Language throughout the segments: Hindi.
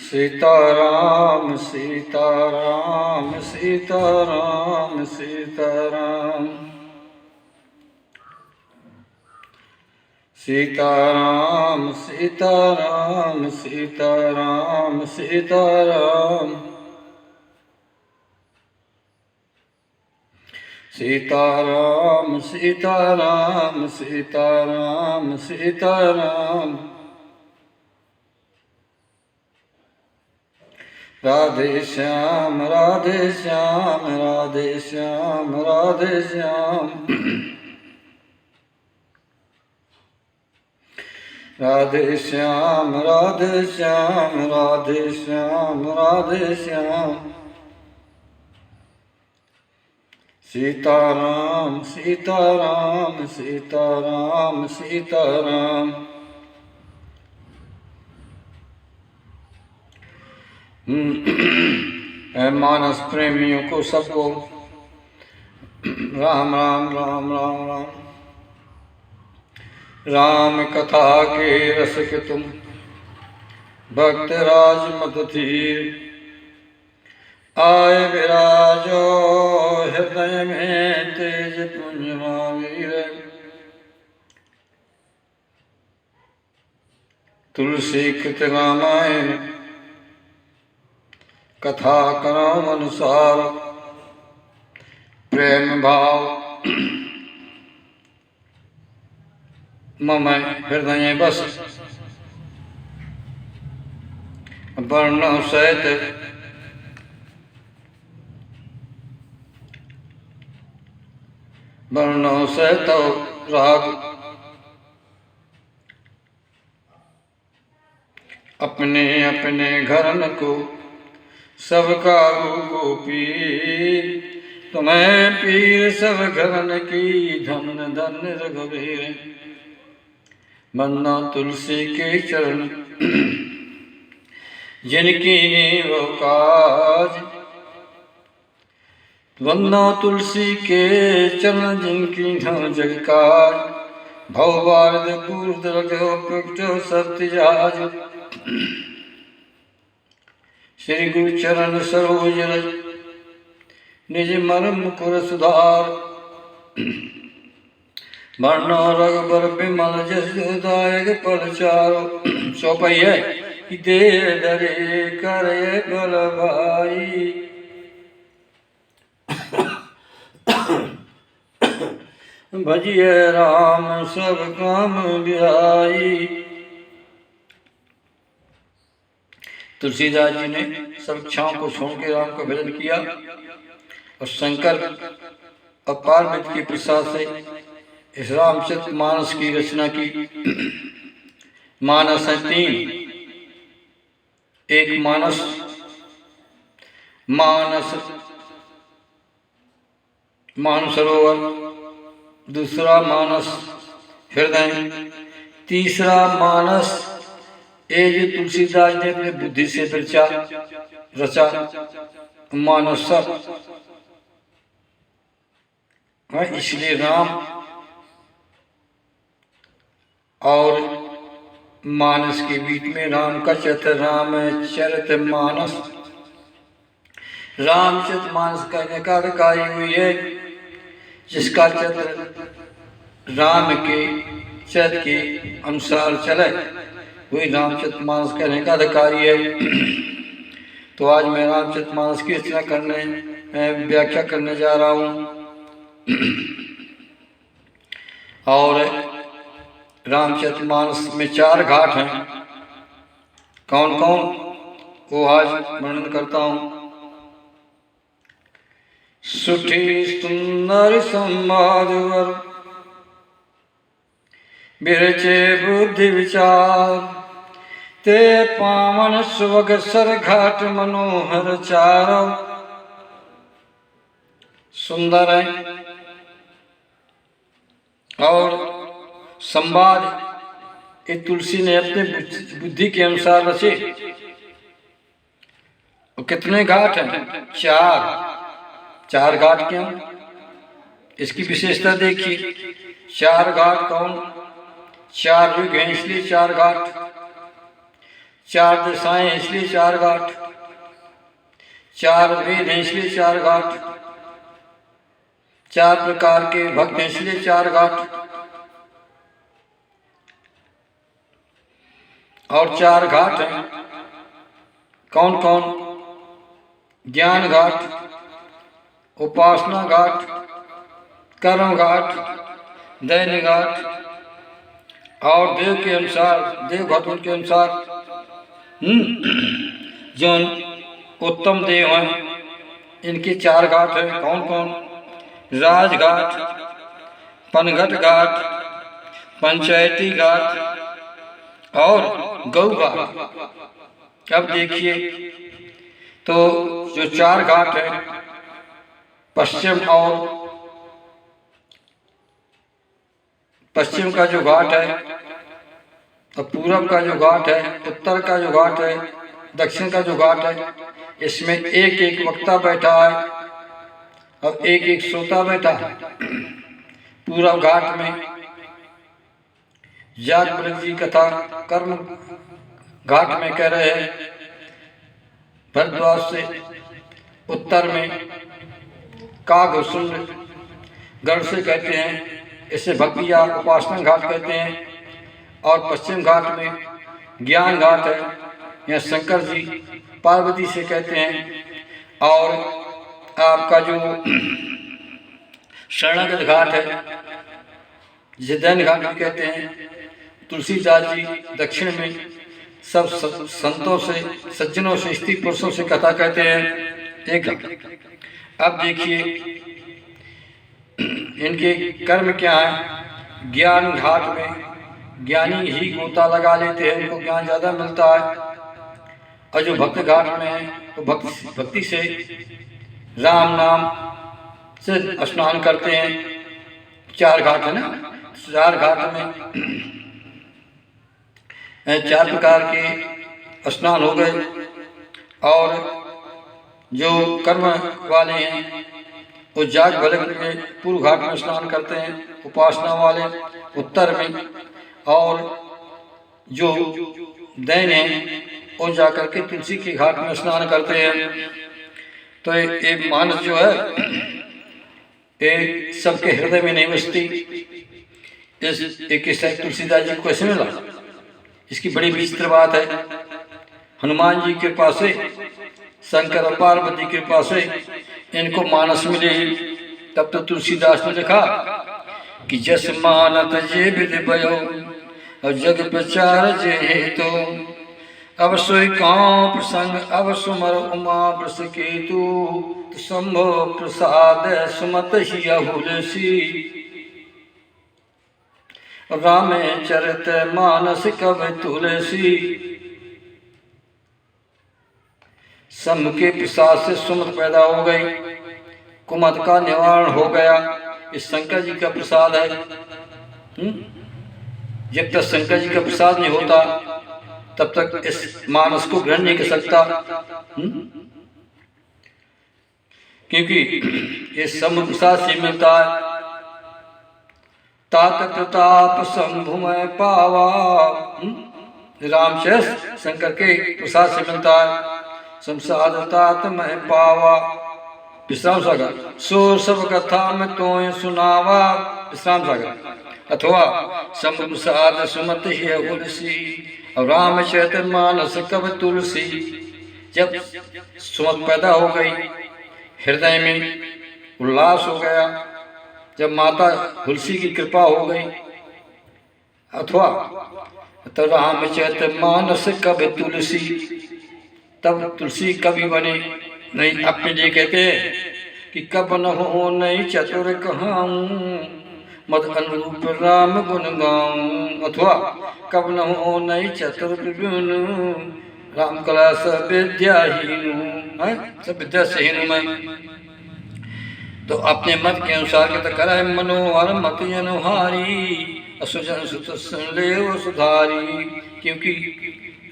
सीताराम सीताराम सीताराम सीताराम सीताराम सीताराम सीताराम सीताराम सीताराम सीताराम सीताराम सीताराम राधे श्याम राधे श्याम राधे श्याम राधे श्याम राधे श्याम राधे श्याम राधे श्याम राधे श्याम सीताराम सीताराम सीताराम सीताराम मानस प्रेमियों को सबको राम राम राम राम राम। राम कथा के रस के तुम भक्त राज मत धीर, आए विराजो हृदय में तेज पुंज महावीर। तुलसी कृत रामायण कथा करम अनुसार, प्रेम भाव मम हृदय बस। वर्ण सहित वर्ण सहित राग, अपने अपने घरन को सबका को पीर। तुम्हें पीर सब घरन की धन धन रघुवीर। वंदना तुलसी के चरण जिनकी नीव काज, वंदना तुलसी के चरण जिनकी नो जग काज। भव भारत पूर्व सत्यजाज, श्री गुरु चरण सरोज रज निज मर्म कुर सुधार। वर्णो रघुबर बिमल जसदायक पल चारो, चौपैया दे दरे करे बल भाई। भजिए राम सब काम बिहाई। तुलसीदास जी ने सब इच्छाओं को छोड़ के राम का भजन किया और शंकर और पार्वती के प्रसाद से इस रामचरित मानस की रचना की। मानस है तीन, एक मानस मानस मानसरोवर, दूसरा मानस हृदय, तीसरा मानस ये जो तुलसीदास ने अपने बुद्धि से रचा मानस। इसलिए राम और मानस के बीच में राम का चरित्र रामचरित मानस। रामचरित मानस कहने का अधिकारी हुई है जिसका चरित्र राम के चरित्र के अनुसार चले, वही रामचरित मानस कहने का अधिकारी है। तो आज मैं रामचरित मानस की रचना करने व्याख्या करने जा रहा हूँ। और रामचरित मानस में 4 घाट हैं। कौन कौन वो आज वर्णन करता हूँ। सुठी सुंदर संवादवर बिरचे बुद्धि विचार, ते पावन सुवग सर घाट मनोहर चारो। सुंदर है और संवाद ये तुलसी ने अपने बुद्धि के अनुसार रचे। और कितने घाट हैं? 4 घाट क्यों? इसकी विशेषता देखिए। 4 घाट कौन? 4 युग हैं इसलिए 4 घाट। चार दिशाएं इसलिए चार घाट, चार वेद हैं इसलिए चार घाट, चार प्रकार के भक्त हैं इसलिए चार घाट, और चार घाट हैं कौन कौन? ज्ञान घाट, उपासना घाट, कर्म घाट, दैन्य घाट, और देव के अनुसार, देव घाटों के अनुसार जो उत्तम देव हैं इनके चार घाट हैं कौन कौन? राजघाट, पनघट घाट, पंचायती घाट और गौ घाट। अब देखिए तो जो चार घाट हैं, पश्चिम का जो घाट है, और पूरब का जो घाट है, उत्तर का जो घाट है, दक्षिण का जो घाट है, इसमें एक एक वक्ता बैठा है और एक एक श्रोता बैठा है। पूरब घाट में याज्ञवल्क्य जी कथा कर्म घाट में कह रहे हैं भरद्वाज से, उत्तर में कागभूषण गढ़ से कहते हैं, इसे भक्ति या उपासना घाट कहते हैं, और पश्चिम घाट में ज्ञान घाट है, यहाँ शंकर जी पार्वती से कहते हैं, और आपका जो शरणागत घाट है जिसे दैन्य घाट भी कहते हैं, तुलसीदास जी दक्षिण में सब संतों से, सज्जनों से, स्त्री पुरुषों से कथा कहते हैं एक घाट। अब देखिए इनके कर्म क्या है? ज्ञान घाट में ज्ञानी ही गोता लगा लेते हैं, उनको ज्ञान ज़्यादा मिलता है, और जो भक्त घाट में है तो भक्ति से राम नाम से स्नान करते हैं। चार घाट है ना, चार घाट में चार प्रकार के स्नान हो गए, और जो कर्म वाले हैं वो याज्ञवल्क्य में पूर्व घाट में स्नान करते हैं, उपासना वाले उत्तर में, और जो दैन्य हैं वो जाकर के तुलसी के घाट में स्नान करते हैं। तो एक मानस जो है एक सबके हृदय में नहीं बसती। इस एक किस्सा तुलसीदास जी को कैसे मिला, इसकी बड़ी विचित्र बात है। हनुमान जी के पास से, शंकर और पार्वती के पास से इनको मानस मिले, तब तो तुलसीदास ने लिखा कि जस मानत जे विधि भयो और जग प्रचार जे हेतु, अब सोई कांप प्रसंग अब सुमर उमा वृष केतु, शंभो प्रसाद सुमत ही अहुलसी, राम चरित मानस कब तुलसी। शंभ के प्रसाद से सुमत पैदा हो गई, कुमत का निवारण हो गया। इस शंकर जी का प्रसाद है। जब तक शंकर जी का प्रसाद नहीं होता तब तक इस मानस को ग्रहण नहीं कर सकता, क्योंकि ये शंभ प्रसाद से मिलता है। तात प्रताप शंभु में पावा, रामचरित शंकर के प्रसाद से मिलता है। संसाद तात में पावा, विश्राम सागर सो सब कथा में तो सुनावा, विश्राम सागर। अथवा शंभु प्रसाद सुमत ही तुलसी, और रामचरित मानस कब तुलसी। जब सुमत पैदा हो गई, हृदय में उल्लास हो गया, जब माता तुलसी की कृपा हो गई, अथवा तो रामचरित मानस कब तुलसी, तब तुलसी कवि बने। नहीं अपने लिए कहते हैं कि कब न हो नहीं चतुर कहाऊं, मद अनुरूप राम गुण गाऊं, अथवा कब न हो नहीं चतुर विभिन्न, राम कला सब विद्याहीन, सब विद्या से हीन मैं। तो अपने मत के अनुसार के करे मनोहर मत अनुहारी, असुजन सुत सुन ले वो सुधारी। क्योंकि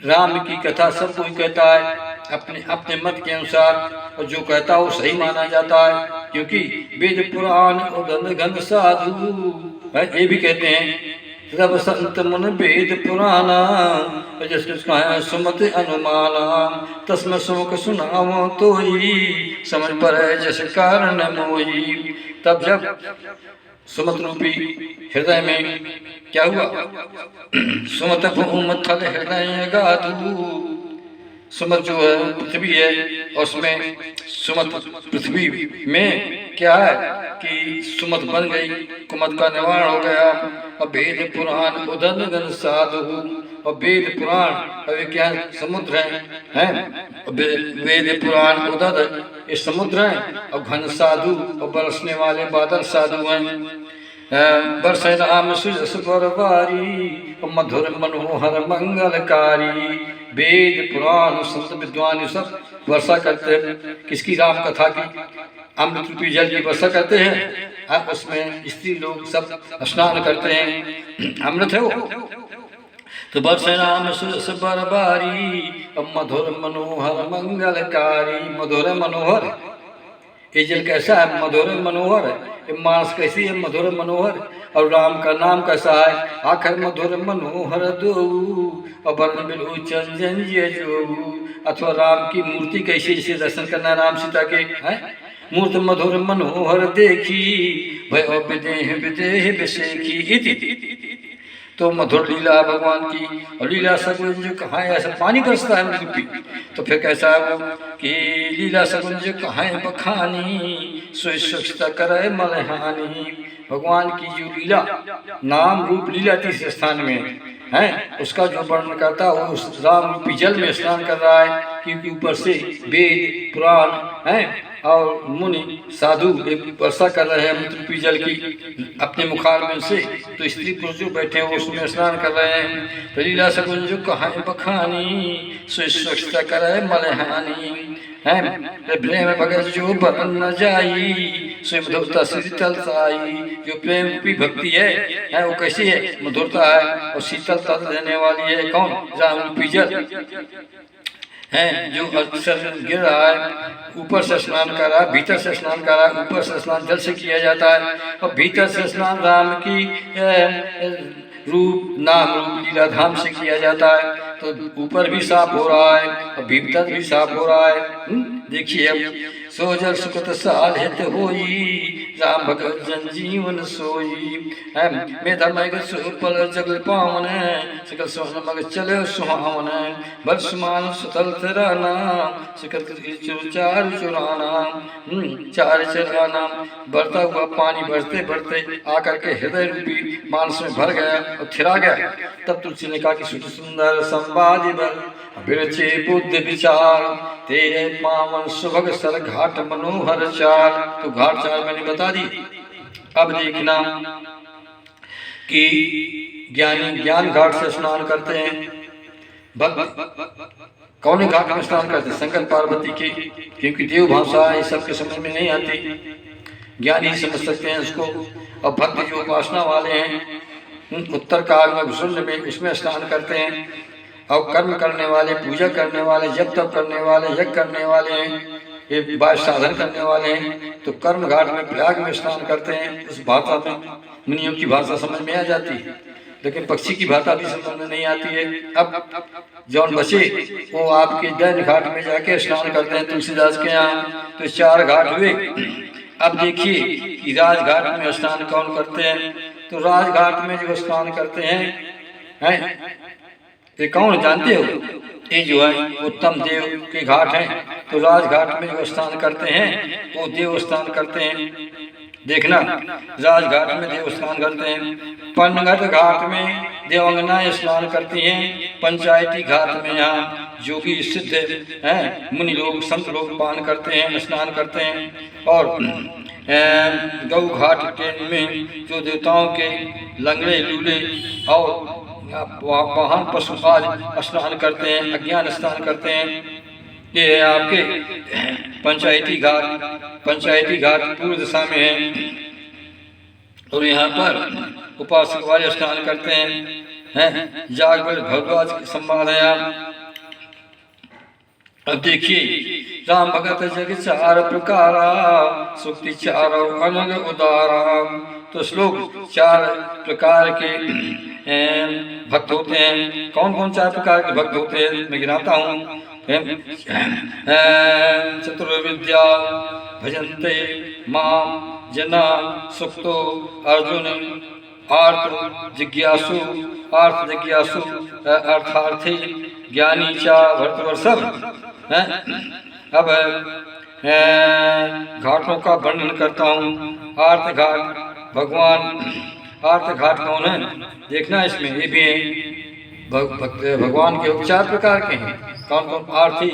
राम की कथा सब कोई कहता है अपने अपने मत के अनुसार, और जो कहता है वो सही माना जाता है। क्योंकि वेद पुराण उदंड गंध साधु ये भी कहते हैं रब संत मुन वेद पुराना, जिसका है सुमत अनुमाना। तस्म सुमुख सुनावो तोई, समझ पर जस कारण मोई। तब जब सुमत रूपी हृदय में क्या हुआ, सुमत भूम थल हृदय गाधु। सुमत जो है पृथ्वी है, और उसमें सुमत पृथ्वी में क्या है कि सुमत बन गई, कुमत का निवारण हो गया। और वेद पुराण उदन गन साधु, और वेद पुराण अभी क्या समुद्र हैं, वेद पुराण उदद ये समुद्र हैं, और घन साधु और बरसने वाले बादल साधु हैं। बरसे राम सुजस बरबारी, मधुर मनोहर मंगलकारी। वेद पुराण संत विद्वान सब वर्षा करते हैं, किसकी, राम कथा की, अमृत रूपी जल की वर्षा करते हैं। उसमें स्त्री लोग सब स्नान करते हैं, अमृत है वो। तो बरसे राम सुजस बरबारी, मधुर मनोहर मंगलकारी। मधुर मनोहर, ये जल कैसा है, मधुर मनोहर है। ये मानस कैसी है, मधुर मनोहर। और राम का नाम कैसा है, आखिर मधुर मनोहर दो, और वर्ण बिलोचन जन जो। अथवा राम की मूर्ति कैसी, जैसे दर्शन करना राम सीता के है, मूर्ति मधुर मनोहर देखी, भय विदेह विदेह विषेखी। तो मधुर लीला भगवान की, और लीला सगुंज कहाँ है, ऐसा पानी बरसता है मृत्यु की। तो फिर कैसा है वो कि लीला सगुंज कहाँ बखानी, स्वच्छता करे मलहानी। भगवान की जो लीला, नाम रूप लीला तीसरे स्थान में है, उसका जो वर्णन करता है वो उस राम रूपी जल में स्नान कर रहा है, क्योंकि ऊपर से वेद पुराण है और मुनि साधु वर्षा कर रहे हैं अमृत रूपी जल की अपने मुखार में से। तो स्त्री पुरुष जो बैठे हैं वो उसमें स्नान कर रहे हैं। तो लीला सगुन जो कहाँ बखानी, स्वच्छता करे मलहानी है। प्रेम भगत जो बरन न जाई, स्वयं शीतल साई। जो प्रेम रूपी भक्ति है वो कैसी है, मधुरता है और शीतलता देने वाली है। कौन, राम रूपी जल है, जो अक्सर गिर रहा है, ऊपर से स्नान कर रहा है, भीतर से स्नान कर रहा है। ऊपर से स्नान जल से किया जाता है, और भीतर से स्नान राम की रूप नाम रूप लीला धाम से किया जाता है। तो ऊपर भी साफ हो रहा है और भीतर भी साफ हो रहा है। देखिए अब, सो जल सुकृत साल हित होई, राम भगत जन जीवन सोई। मेधा मग सुपल जगल पावन, सकल सोहन मग चले सुहावन। वर्षमान सुतल तराना, सकल चार चुराना, चार चराना। बढ़ता हुआ पानी बढ़ते बढ़ते आकर के हृदय रूपी मानस में भर गया और थिरा गया। तब तुलसी ने कहा कि सुध सुंदर संवादि बल, बिरचे बुद्ध विचार, तेरे पावन सुभग सर घाट मनोहर चार। तो घाट चार मैंने बता दी। अब देखना कि ज्ञानी ज्ञान घाट से स्नान करते हैं, भक्त कौन घाट में स्नान करते हैं, शंकर पार्वती की, क्योंकि देव भाषा ये सबके समझ में नहीं आती, ज्ञानी समझ सकते हैं उसको। और भक्त जो उपासना वाले हैं उत्तर काल में घुसुंड में उसमें स्नान करते हैं। और कर्म करने वाले, पूजा करने वाले, जप तप करने वाले, यज्ञ करने वाले हैं, ये बात साधन करने वाले हैं, तो कर्म घाट में प्रयाग में स्नान करते हैं। उस भाषा में मुनियों की भाषा समझ में आ जाती है, लेकिन पक्षी की भाषा भी समझ में नहीं आती है। अब जौन बचे वो आपके दैन घाट में जाके स्नान करते हैं तुलसीदास के यहाँ। तो चार घाट हुए। अब देखिए कि राजघाट में स्नान कौन करते हैं। तो राजघाट में जो स्नान करते हैं ये कौन जानते हो, ये जो है उत्तम देव के घाट हैं। तो राजघाट में जो स्नान करते हैं वो देव स्नान करते हैं। देखना, राजघाट में देव स्नान करते हैं। पन्नघट घाट में देवांगनाएं स्नान करती हैं। पंचायती घाट में यहाँ जोगी सिद्ध हैं, मुनि लोग संत लोग पान करते हैं, स्नान करते हैं। और गौ घाट के में जो देवताओं के लंगड़े लूले और वाहन पशु आज स्नान करते हैं, अज्ञान स्नान करते हैं। ये है आपके पंचायती घाट। पंचायती घाट पूर्व दिशा में है और यहाँ पर उपासक वाले स्नान करते हैं। जागवल भरद्वाज संवाद है। अब देखिए, राम भगत जग चार प्रकारा, सुक्ति चारो अनग उदारा। तो श्लोक चार प्रकार के भक्त होते हैं। कौन कौन चार प्रकार के भक्त होते हैं मैं गिनाता हूँ। चतुर्विद्या भजन्ते माम जना सुक्तो अर्जुन आर्थ जिज्ञासु अर्थार्थी ज्ञानी चा भरतवर्षभ। अब घाटों का वर्णन करता हूँ। आर्थ घाट भगवान, आर्थ घाट कौन है देखना इसमें, ये भी है भगवान के चार प्रकार के हैं। कौन कौन? आर्थी,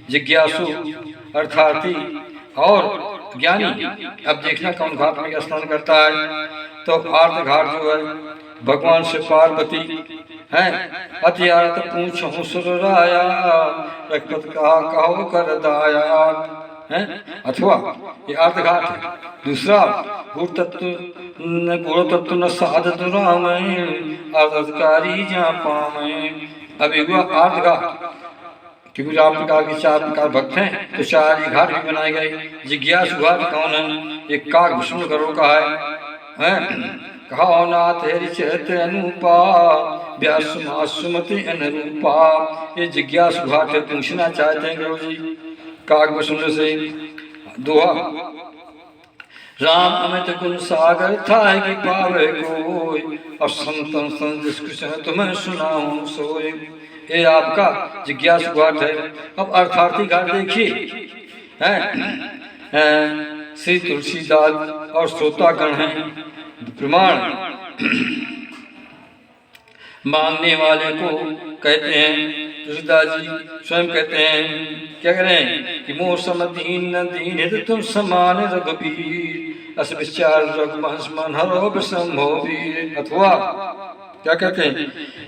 जिज्ञासु, अर्थार्थी और ज्ञानी। अब देखना कौन घाट में स्नान करता है। तो आर्थ घाट जो है भगवान से पार्वती है, अत्यारत पूछो सुरराया, रघुपत कहो कर दाया है। अथवा ये अर्थ घाट है। दूसरा गुरु तत्व न साधत राम, अर्धकारी जा पावे। अब एक हुआ अर्थ घाट, क्योंकि राम प्रकार के चार प्रकार भक्त हैं तो चार ही घाट भी बनाए गए। जिज्ञासु घाट कौन है? एक काग विष्णु करोड़ का है। कहो नाथ हरि चरित अनुपा, व्यास सुमति अनुरूपा। ये जिज्ञासु घाट है। पूछना चाहते हैं गुरु जी काग विष्णु से। दोहा राम अमित गुण सागर था कि पावे कोई, और संतन संत तुम्हें सुनाऊं सोए। ये आपका जिज्ञासु घाट है। अब अर्थार्थी घाट देखिए, श्री तुलसीदास और श्रोतागण हैं प्रमाण। मांगने वाले को कहते हैं, तुलसीदास जी स्वयं कहते हैं, क्या करें कि मोह सम दीन न दीन तुम समान रघुबीर, अस विचार रघुवंश मन हरो विषम्भो वीर। अथवा क्या कहते हैं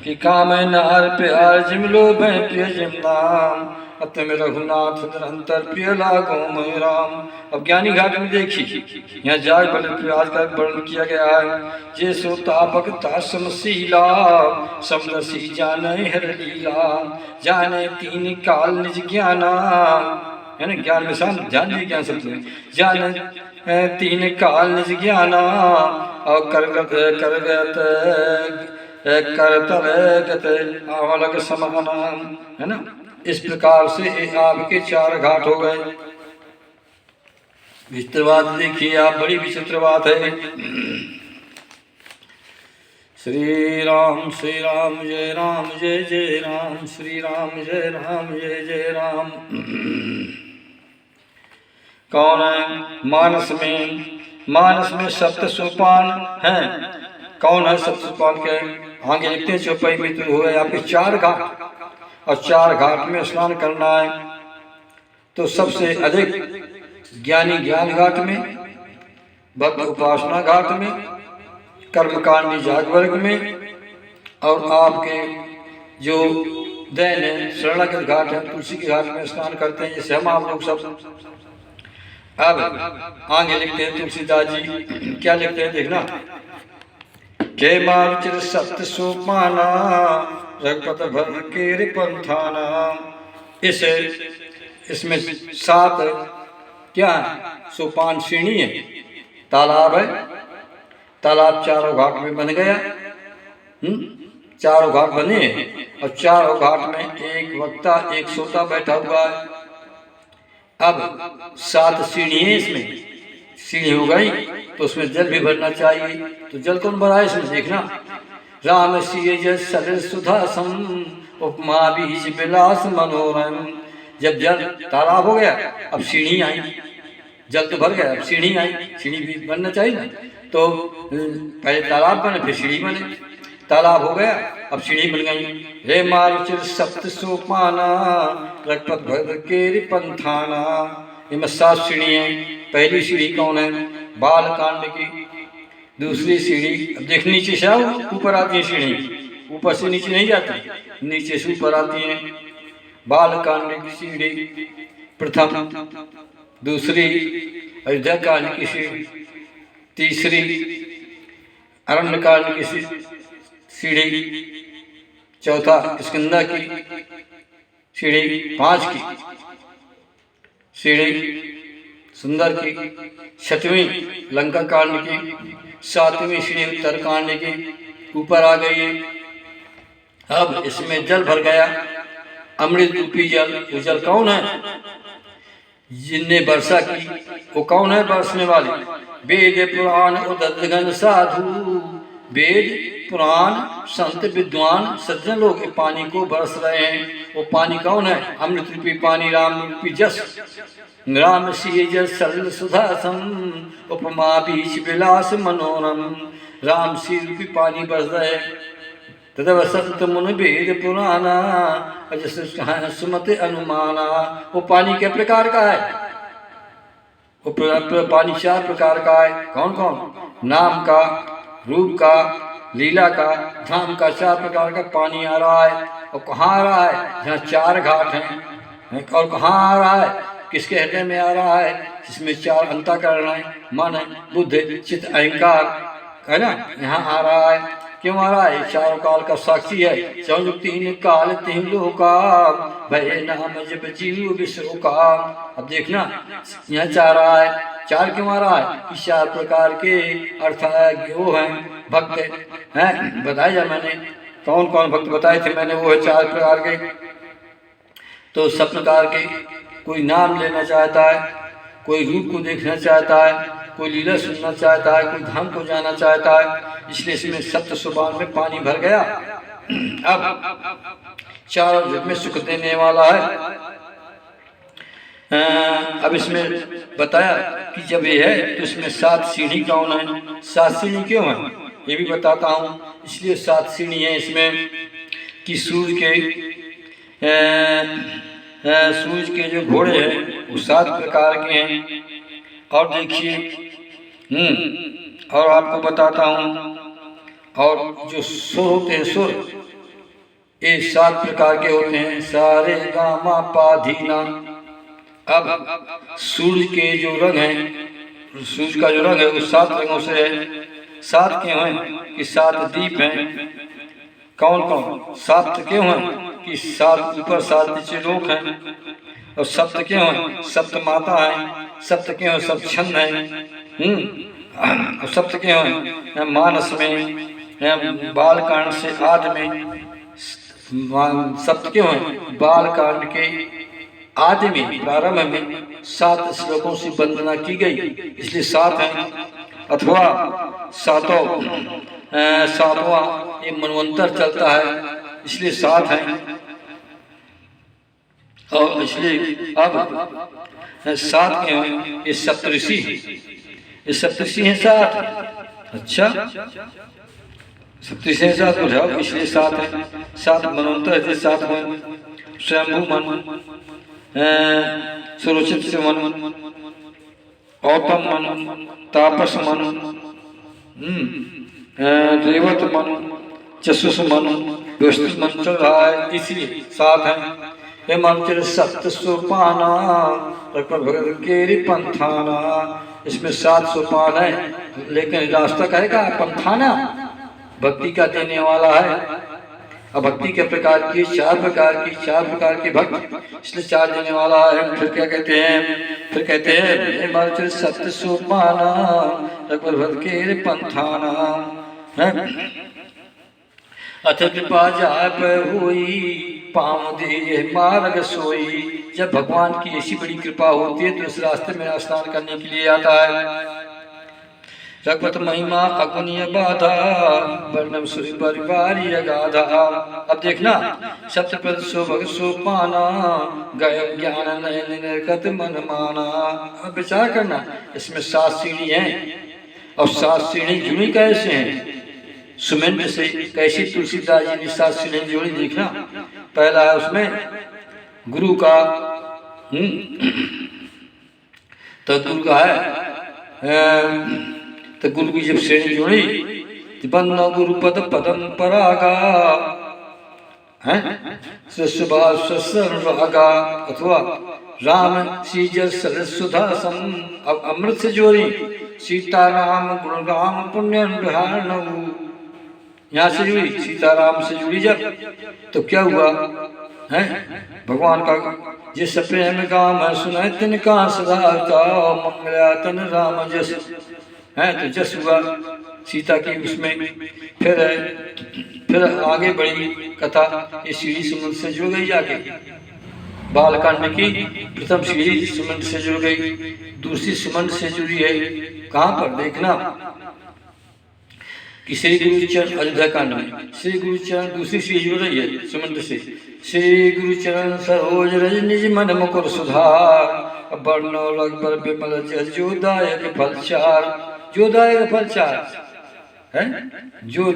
कि काम नार प्यार जिम लोभ प्रिय जिम नाम, अतम रघुनाथ निरंतर प्रिय लागो मैं राम। अब ज्ञानी घाट में देखिए, यहाँ जाग बल प्याज का वर्णन किया गया है। जे सो तापक तासमशीला, समदसी जाने हर लीला, जाने तीन काल निज ज्ञाना। है ना, ज्ञान में शाम ध्यान दिए ज्ञान शब्द में, जाने तीन काल निज ज्ञाना, और करतल आवलक समाना। है ना, इस प्रकार से आपके चार घाट हो गए। विचित्र बात देखिए आप, बड़ी विचित्र बात है। श्री राम जय राम जय जय राम, श्री राम जय जय राम। कौन है? मानस में सप्त सोपान हैं। कौन है सप्त सोपान के? आगे लिखते हैं चौपाई में तो हुए आपके चार घाट, और चार घाट में स्नान करना है। तो सबसे अधिक ज्ञानी ज्ञान घाट में, भक्त उपासना घाट में, कर्मकांडी जागवर्ग में, और आपके जो दैन शरणागत घाट है तुलसी के घाट में स्नान करते हैं, जैसे हम आप लोग सब। अब आगे लिखते हैं तुलसीदास जी, क्या लिखते हैं देखना। के मारुचिर सप्त सोपाना, रघुपत भर के पंथाना। इसमें सात क्या सोपान श्रेणी है। तालाब है, तालाब चारों घाट में बन गया। चारों घाट बने और चारों घाट में एक वक्ता एक श्रोता बैठा हुआ है। अब सात सीढ़ी है, इसमें सीढ़ी हो गई तो उसमें जल भी भरना चाहिए। तो जल कौन भरा है इसमें देखना। राम सिय सलिल सुधासम, उपमा बीज विलास मनोरम। जब जल तालाब हो गया, अब सीढ़ी आई, जल तो भर गया, अब सीढ़ी आई, सीढ़ी भी बनना चाहिए ना। तो पहले तालाब बने फिर सीढ़ी बने। तालाब हो गया, अब सीढ़ी बन गई। रे मारुचिर सप्त सोपाना, रघुपत भर के पंथाना। इनमें सात सीढ़ी है। पहली सीढ़ी कौन है? बाल कांड की। दूसरी सीढ़ी, अब देख नीचे से ऊपर आती है सीढ़ी, ऊपर से नीचे नहीं जाती, नीचे से ऊपर आती है। बाल कांड की सीढ़ी प्रथम, दूसरी अयोध्या कांड की सीढ़ी, तीसरी अरण्य कांड की सीढ़ी, चौथा स्कंदा की, सीढ़ी 5 की, सीढ़ी सुंदर की, 6वीं लंका कांड की, 7वीं सीढ़ी उत्तर कांड की ऊपर आ गई है। अब इसमें जल भर गया, अमृत रूपी जल। वो जल कौन है? जिनने वर्षा की, वो कौन है बरसने वाले? वेद पुराण उदगन साधु, वेद पुराण संत विद्वान सज्जन लोग पानी को बरस रहे हैं। वो पानी कौन है? अमृत रूपी पानी, राम रूपी जस। राम सी जस सरल सुधासम, उपमा बीच विलास मनोरम। राम सी रूपी पानी बरस रहे। तदव संत मुन वेद पुराना, सुमत अनुमाना। वो पानी के प्रकार का है? वो पानी 4 प्रकार का है। कौन कौन? नाम का, रूप का, लीला का, धाम का, 4 प्रकार का पानी आ रहा है। और कहाँ आ रहा है? जहाँ 4 घाट हैं। और कहाँ आ रहा है? किसके हृदय में आ रहा है? जिसमें 4 अंतःकरण है, मन, बुद्ध, चित्त, अहंकार है ना, यहाँ आ रहा है। क्यों आ रहा है? 4 काल का साक्षी है। चौजुग 3 काल 3 लोका, भय नाम जब जीव विश्व का। अब देखना, यहाँ 4 आ रहा है। 4 क्यों आ रहा है? कि 4 प्रकार के अर्थात वो हैं भक्त हैं। बताया जा मैंने कौन कौन भक्त बताए थे मैंने, वो है 4 प्रकार के। तो सब प्रकार के, कोई नाम लेना चाहता है, कोई रूप को देखना चाहता है, कोई लीला सुनना चाहता है, कोई धाम को जाना चाहता है। इसलिए इसमें सप्त सोपान में पानी भर गया। अब 4 युग में सुख देने वाला है। अब इसमें बताया कि जब ये है तो इसमें 7 सीढ़ी कौन है? 7 सीढ़ी क्यों है ये भी बताता हूँ। इसलिए 7 सीढ़ी है इसमें कि सूर्य के जो घोड़े हैं वो 7 प्रकार के हैं। और देखिए और आपको बताता हूँ, और जो सुर होते हैं, सुर ये 7 प्रकार के होते हैं। सारे गामा पाधीना। अब सूर्य के जो रंग हैं, सूर्य का जो रंग है वो 7 रंगों से है। 7 क्यों हैं? कि 7 दीप हैं। कौन कौन? 7 क्यों हैं? कि 7 ऊपर 7 नीचे लोक हैं। और सप्त क्यों है? सप्त माता है। सप्त क्यों है? सब छंद है। और सप्त क्यों है? मानस में, बालकांड से आदि में। सप्त क्यों है? बालकांड के आदि में, प्रारंभ में 7 श्लोकों से वंदना की गई, इसलिए 7 है। अथवा 7वां ये मनवंतर चलता है, इसलिए 7 है। और इसलिए अब 7 क्यों है? ये सप्तऋषि, ये सप्तऋषि हैं 7। अच्छा, सप्तऋषि 7 बुझाओ, इसलिए 7 है। 7 मनवंतर है, 7 हैं। स्वयंभू मन, सुरुचित से मन, औतम मन, तापस मन, रेवत मन, चसुस मन, व्यवस्थित मन चल रहा है, इसलिए 7 है। हे मंत्र 7 सोपाना, भगत केरी पंथाना। इसमें 7 सोपान है, लेकिन रास्ता कहेगा पंथाना, भक्ति का देने वाला है। अब भक्ति के प्रकार की 4 प्रकार के भक्त, इसलिए 4 देने वाला है। फिर क्या कहते हैं? फिर कहते हैं मंत्र 7 सोपाना, भगत केरी पंथाना। अथ कृपा जाप हुई, पाँव दे मार्ग सोई। जब भगवान की ऐसी बड़ी कृपा होती है तो इस रास्ते में स्नान करने के लिए आता है। रघुपत महिमा अगुनीय बाधा, वर्णम सूर्य परिवार अगाधा। अब देखना, सप्तपद सो भग सो पाना, गय ज्ञान नयन निर्गत मन माना। अब विचार करना, इसमें 7 सीढ़ी हैं और 7 सीढ़ी जुड़ी कैसे हैं? सुमेंट से। कैसी? तुलसीदास जी ने 7 सीढ़ी जोड़ी। देखना, पहला है उसमें गुरु का, तो गुरु का है, तो गुरु की जब श्रेणी जोड़ी तो बंदा गुरुपद पदम परागा है, रागा। अथवा राम सीजर सरस्वधासम। अब अमृत से जोड़ी, सीताराम गुणगाम पुण्य यहाँ से जुड़ी, सीताराम से जुड़ी जब, तो क्या हुआ है? भगवान का जिस प्रेम गाम सुनाए तिनका सदा का मंगला तन राम जस है। तो जस हुआ सीता की उसमें। फिर आगे बढ़ी कथा। ये सीढ़ी समुद्र से जुड़ गई जाके बालकांड की प्रथम सीढ़ी समुद्र से जुड़ गई, दूसरी समुद्र से जुड़ी है कहाँ पर देखना कि श्री गुरुचरण अयोध्या कांड में श्री गुरुचरण दूसरी सीढ़ी जुड़ रही है समुद्र से। श्री गुरुचरण सरोज रज निज मन मुकुर सुधार वर्णो लग पर विमल जोदायक फलचार। जोदायक फलचार है जो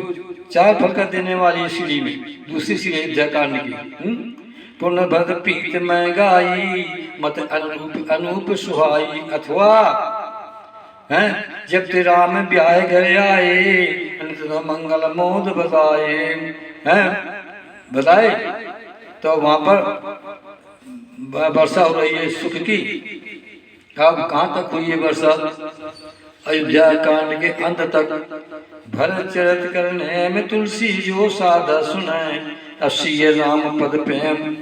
4 फल का देने वाली सीढ़ी में दूसरी सीढ़ी अयोध्या कांड की। पुनर्भद पीत में गाई मत अनूप अनूप सुहाई। अथवा हैं जब ते राम ब्याह घर आए मंगल मोद बताए हैं बताए। तो वहां पर वर्षा हो रही है सुख की। अब कहाँ तक हुई है वर्षा? अयोध्या कांड के अंत तक। भरत चरित करने में तुलसी जो साधा सुनाए असिय राम पद प्रेम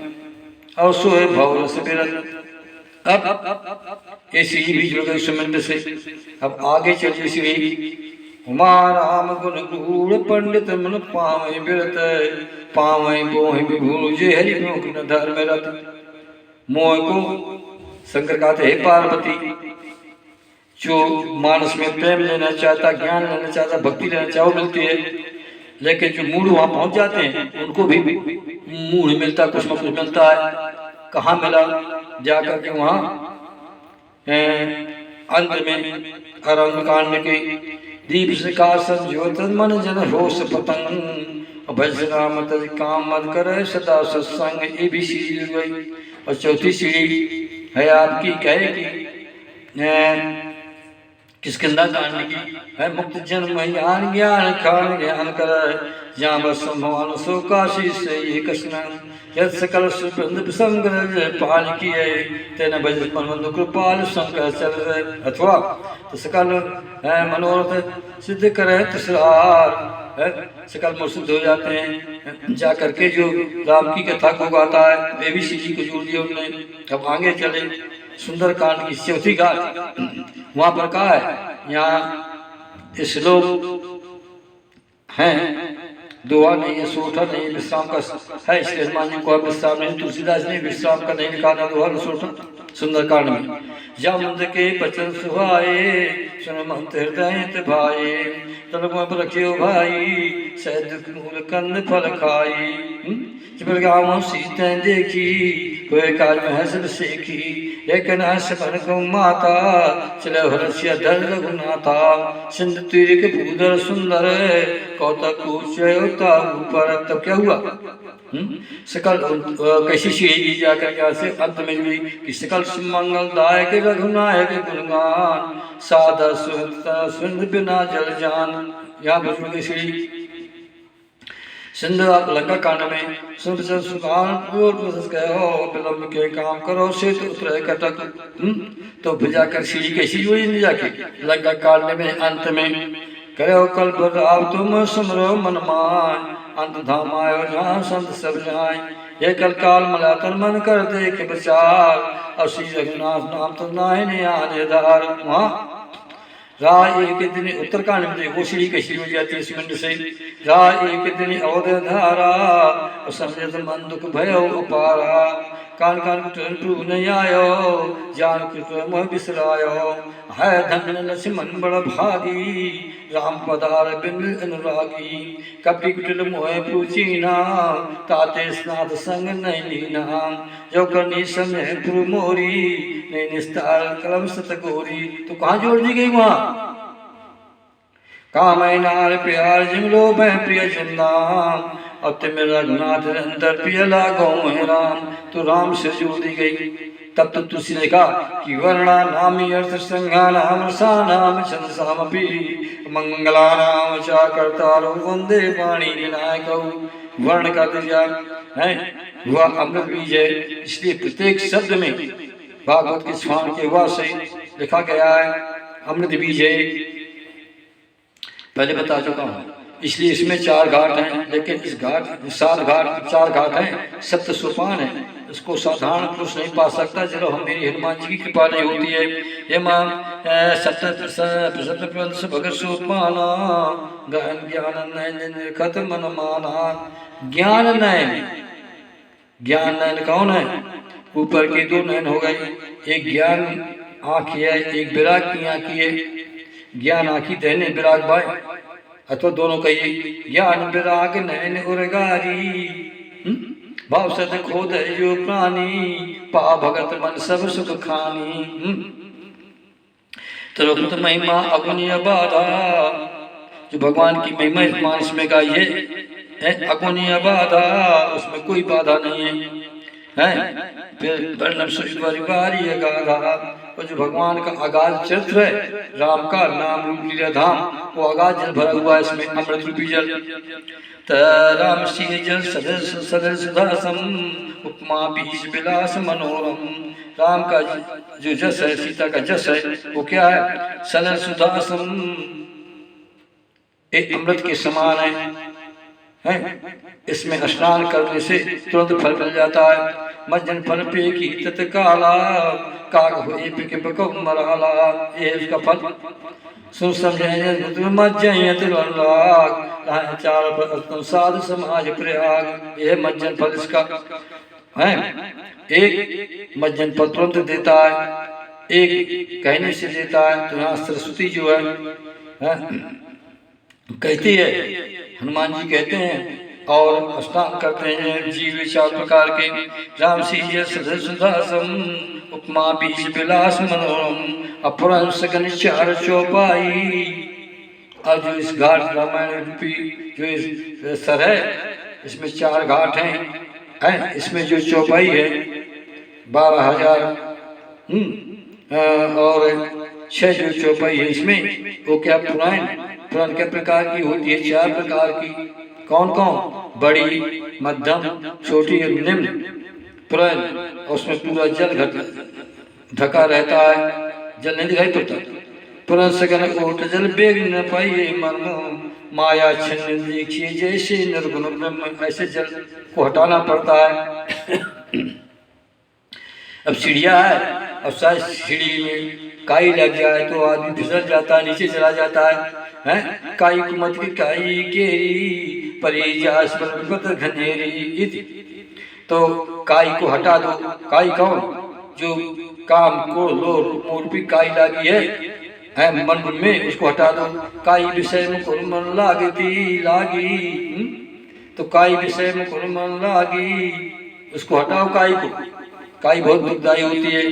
और सोए भवरस बिरत। अब ये सीढ़ी भी जुड़ गई समुद्र से। अब आगे चलिए सीढ़ी। उमा राम गुण गूढ़ पंडित मन पावे बिरत पावे बोहि विभूल जे हरि मुख न धर्म रत। मोह को शंकर कहते हे पार्वती, जो मानस में प्रेम लेना चाहता, ज्ञान लेना चाहता, भक्ति लेना चाहो मिलती है, लेकिन जो मूढ़ वहां पहुंच जाते हैं उनको भी मूढ़ मिलता, कुछ न कुछ मिलता है। कहाँ मिला? जाकर के वहां अंत में अरण्य कांड के दीप से का संजोत मन जन होश पतंग भज राम तज काम मत करे सदा सत्संग। ये भी सीढ़ी जुड़ गई। और चौथी सीढ़ी है आपकी कहे कि किष्किंधा कांड की है। मुक्त जन्म ज्ञान ज्ञान खान ज्ञान कर जहाँ बस भगवान सो काशी से ये कृष्ण यद सकल सुबंध संग्रह पाल किए तेन भज परमंद कृपाल शंकर चल रहे। अथवा तो सकल मनोरथ सिद्ध करे तसरार सकल मोह सिद्ध हो जाते हैं। जा करके जो राम की कथा को गाता है वे भी सीढ़ी को जोड़ दिया उन्होंने। अब आगे चले सुंदर कांड की चौथी घाट। वहां पर कहा है यहाँ श्लोक है दोहा नहीं है, सोठा नहीं है, विश्राम का है। इसलिए हनुमान जी को विश्राम नहीं, तुलसीदास ने विश्राम का नहीं निकाला दोहा न सोठा सुंदर कांड में। जा मुंद के बचन सुहाए सुन महंत हृदय भाई तब पर रखियो भाई सहज मूल कंद फल खाई। जब गाँव सीते देखी कोई काज में हंस सेखी एक हंस बन को माता चले हर्ष्य धर रघुनाथा सिंध तीर के भूधर सुंदर कौतक ऊंचा ऊपर। तब क्या हुआ? सकल कैसी सीढ़ी जाकर यहाँ से अंत में जुड़ी कि सकल मंगलदायक रघुनायक गुणगान सादा सुंद बिना जल जान। यहाँ पर जुड़ गई सीढ़ी। सिंध लंका कांड में विलंब के काम करो से तो उतरे कटक। तो जाकर सीढ़ी कैसी जुड़ी नहीं जाके लंका कांड में अंत में करो कल्प राव तुम सुमरो मन मान अंत धाम आयो जहाँ संत सब जाए। ये कल काल मलातन मन कर दे के बचार और श्री रघुनाथ नाम तो नाहे आने धार। वहाँ राह एक दिन उत्तरकांड में वो सीढ़ी कैसी हो जाती है समुद्र से। राह एक दिन अवध धारा और समझत मन दुख भयो उपारा कान कान प्रभु नहीं आयो जान कृत मोह बिसरायो है धन लक्ष्मण बड़ भागी राम पदार बिन अनुरागी कपि कुटिल मोह पूछीना ताते स्नात संग नहीं लीना जो करनी समय पुर मोरी नहीं निस्तार कलम सत गोरी। तो कहाँ जोड़ दी गई? वहां कामनार प्यार जिमलो मैं प्रिय चंदाम अब ते मेरा रघुनाथ अंतर प्रिय लागो राम। तो राम से जोड़ दी गई। तब तो तुलसी ने कहा कि वर्णा नामी अर्थ संज्ञा नाम रसा नाम छंद सामपि मंगला नाम चा करतारो वंदे पाणी विनायक। वर्ण का दर्जा है वह अमृत बीज है। इसलिए प्रत्येक शब्द में भागवत के स्वान के वास से लिखा गया है अमृत बीज है। पहले बता चुका हूँ इसलिए इसमें 4 घाट हैं, लेकिन इस घाट 7 घाट 4 घाट हैं, 7 सोपान है। इसको साधारण पुरुष नहीं पा सकता, चलो हम मेरी हनुमान जी की कृपा नहीं होती है। ये मां सप्त भगत सोपाना गहन ज्ञान नयन खत मन माना। ज्ञान नयन, ज्ञान नयन कौन है? ऊपर के 2 नयन हो गए, एक ज्ञान आँखी है, एक विराग की आँखी है। ज्ञान आँखी देने विराग भाई, अथवा दोनों कहिए। ज्ञान विराग नयन उरगारी भाव सत खोद जो प्राणी पा भगत मन सब सुख खानी। त्रिभुत महिमा अगुनीय बाधा, जो भगवान की महिमा इस मानस में गाई है अगुनीय बाधा, उसमें कोई बाधा नहीं है। फिर वर्णम सुबारी गाधा, और जो भगवान का अगाध चरित्र है, राम का नाम रूप लीला धाम, वो अगाध जल भरा हुआ है, इसमें अमृत रूपी जल। राम सिंह जल सदर सुधासम उपमा बीज विलास मनोरम। राम का जो जस है, सीता का जस है, वो क्या है? सदर सुधासम, एक अमृत के समान है। इसमें स्नान करने से तुरंत फल मिल जाता है। मज्जन फल पे की तत्काला काग हुए पिक पको मराला, ये उसका फल। सुन समझे मज्जयत अनुराग, चार पर साधु समाज प्रयाग, यह मज्जन फल इसका है। एक मज्जन फल तुरंत देता है, एक कहने से देता है। तो यहाँ सरस्वती जो है कहती है, हनुमान जी कहते हैं और स्नान करते हैं जीव 4 प्रकार के। राम सिंह सुधासम उपमा बीज विलास मनोरम, अपरम सगन 4 चौपाई। और जो इस घाट रामायण रूपी जो इस सर है, इसमें 4 घाट हैं। इसमें जो चौपाई है 12,000 और 6 जो चौपाई है इसमें, वो क्या पुराण पुराण के प्रकार की होती है? 4 प्रकार की। कौन कौन? बड़ी, मध्यम, छोटी और निम्न पुराण। उसमें पूरा जल ढका रहता है, जल नहीं दिखाई पड़ता। पुराण सगन ओट जल बेग न पाइए मन, माया छिन्न देखिए जैसे निर्गुण ब्रह्म। ऐसे जल को हटाना पड़ता है। अब सीढ़िया है, अब शायद सीढ़ी में काई लग जाए तो आदमी फिसल जाता है, नीचे चला जाता है। काई कुमत की काई केरी परिजास पर घनेरी। तो काई को हटा दो। काई कौन? जो काम को लोर भी काई लगी है मन में, उसको हटा दो। काई विषय में मन लागी, तो काई विषय में मन लागी, उसको हटाओ काई को। काई बहुत दुखदायी होती है।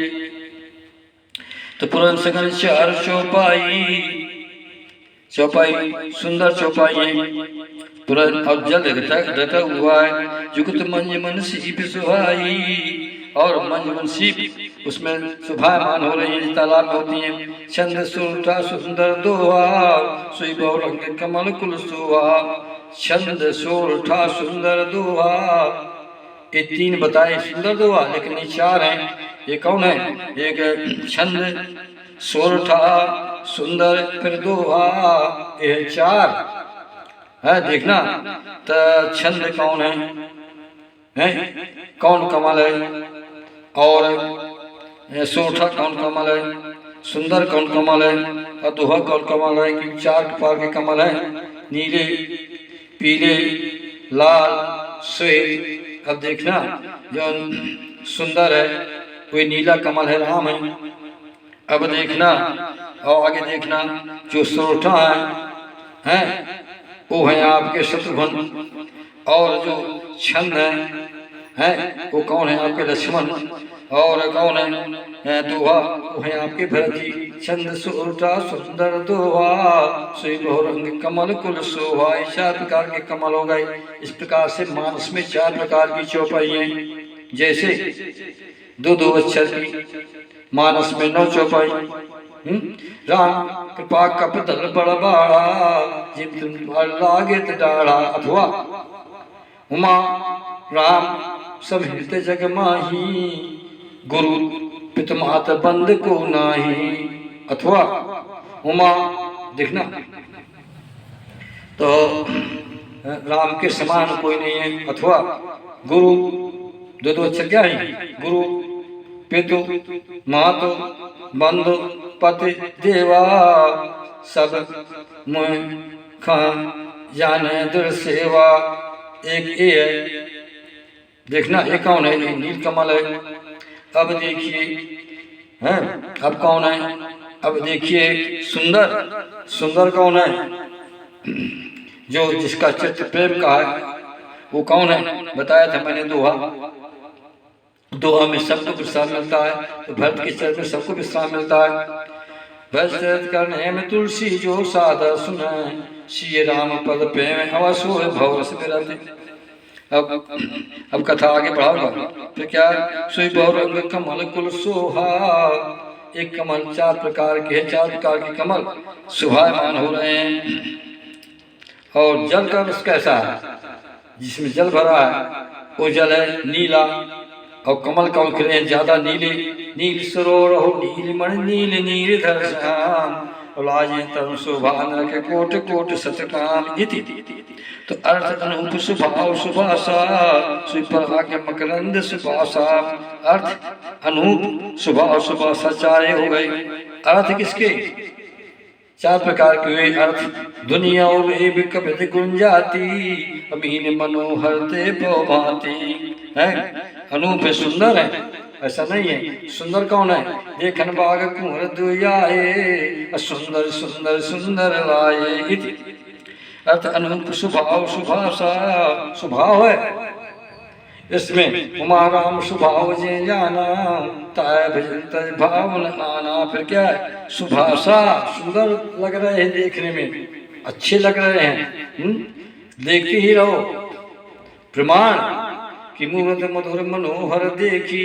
तो पुराण सगन 4 चौपाई, चौपाई सुंदर चौपाई है। पुराण अब जल ढका हुआ है। जुगत मंज मन सीप सुहाई, और मंज मन सीप उसमें सुभायमान हो रही है, तालाब में होती है। छंद सुरठा सुंदर दोहा, सुई बहुरंग कमल कुल सोहा। छंद सोरठा सुंदर दोहा, ये 3 बताए सुंदर दोहा, लेकिन ये 4 हैं। ये कौन है? एक छंद, सोरठा, सुंदर, फिर दोहा, ये 4 है। देखना तो छंद कौन है? कौन कमल है? और सोरठा कौन कमल है? सुंदर कौन कमल है? और दोहा कौन कमल है? कि 4 प्रकार के कमल है, नीले, पीले, लाल, श्वेत। अब देखना जो सुंदर है कोई नीला कमल है, राम है। अब देखना और आगे देखना जो सोरठा है वो है आपके शत्रुघ्न। और जो छंद है वो कौन है? आपके लक्ष्मण। और कौन है? दोहा वो है आपके भरत जी। छंद सोरठा सुंदर दोहा, सुई बहुरंग कमल कुल शोभा। 4 प्रकार के कमल हो गए। इस प्रकार से मानस में 4 प्रकार की चौपाई है। जैसे 2-2 अक्षर की, मानस में 9 चौपाई। राम कृपा कपदल बड़बाड़ा, जिम तुम लागे डाढ़ा। अथवा उमा राम सब हृदय जग माही, गुरु पितमात बंद को नाही। अथवा उमा, देखना तो राम के समान कोई नहीं है। अथवा गुरु दो अक्षर क्या है? गुरु, पितु, मातु, बंधु, पति, देवा सब मुँह खा जाने दृढ़ सेवा। एक ये है, देखना ये कौन है? ये नीलकमल है। अब देखिए हैं, अब कौन है? अब देखिए सुंदर, सुंदर कौन है? जो जिसका चित्र प्रेम का है वो कौन है? बताया था मैंने दोहा। दोहा में सबको विश्राम मिलता है, तो भरत के चरण में सबको विश्राम मिलता है। भरत करने में तुलसी जो सादा सुनाए, श्री राम पद प्रेम अवसो है भवरस बिरते। अब कथा आगे बढ़ाऊंगा। तो क्या? सोई बहुरंग कमल कुल सोहा। एक कमल चार प्रकार के हैं, चार प्रकार के कमल शोभायमान हो रहे हैं। और जल का रस कैसा है? जिसमें जल भरा है वो जल है नीला, और कमल का खिले हैं ज्यादा नीले। नील सरोवर नील मणि नील नील धर श्याम, लाजे तरुण शोभा नरक कोट कोट सतकाम इति। तो अर्थ अनूप सुभाव सुभाषा, सुपराग मकरंद सुभाषा। अर्थ अनूप स्वभाव सुभाषा चारे हो गए। अर्थ किसके? चार प्रकार के हुए अर्थ। दुनिया और एक कवित गुंजाती, अमीन मनोहर ते भांति है। अनूप है, सुंदर है, ऐसा नहीं है। सुंदर कौन है? देखन बाग कुंवर दुयाए, सुंदर सुंदर सुंदर लाए इति। अर्थ अनूप स्वभाव सुभाषा, स्वभाव है इसमें। उमा राम स्वभाव जे जाना, ताय भजन तज भाव न आना। फिर क्या है? सुभाषा, सुंदर लग रहे हैं देखने में, अच्छे लग रहे हैं। देखते ही रहो। प्रमाण कि मूर्त मधुर मनोहर देखी,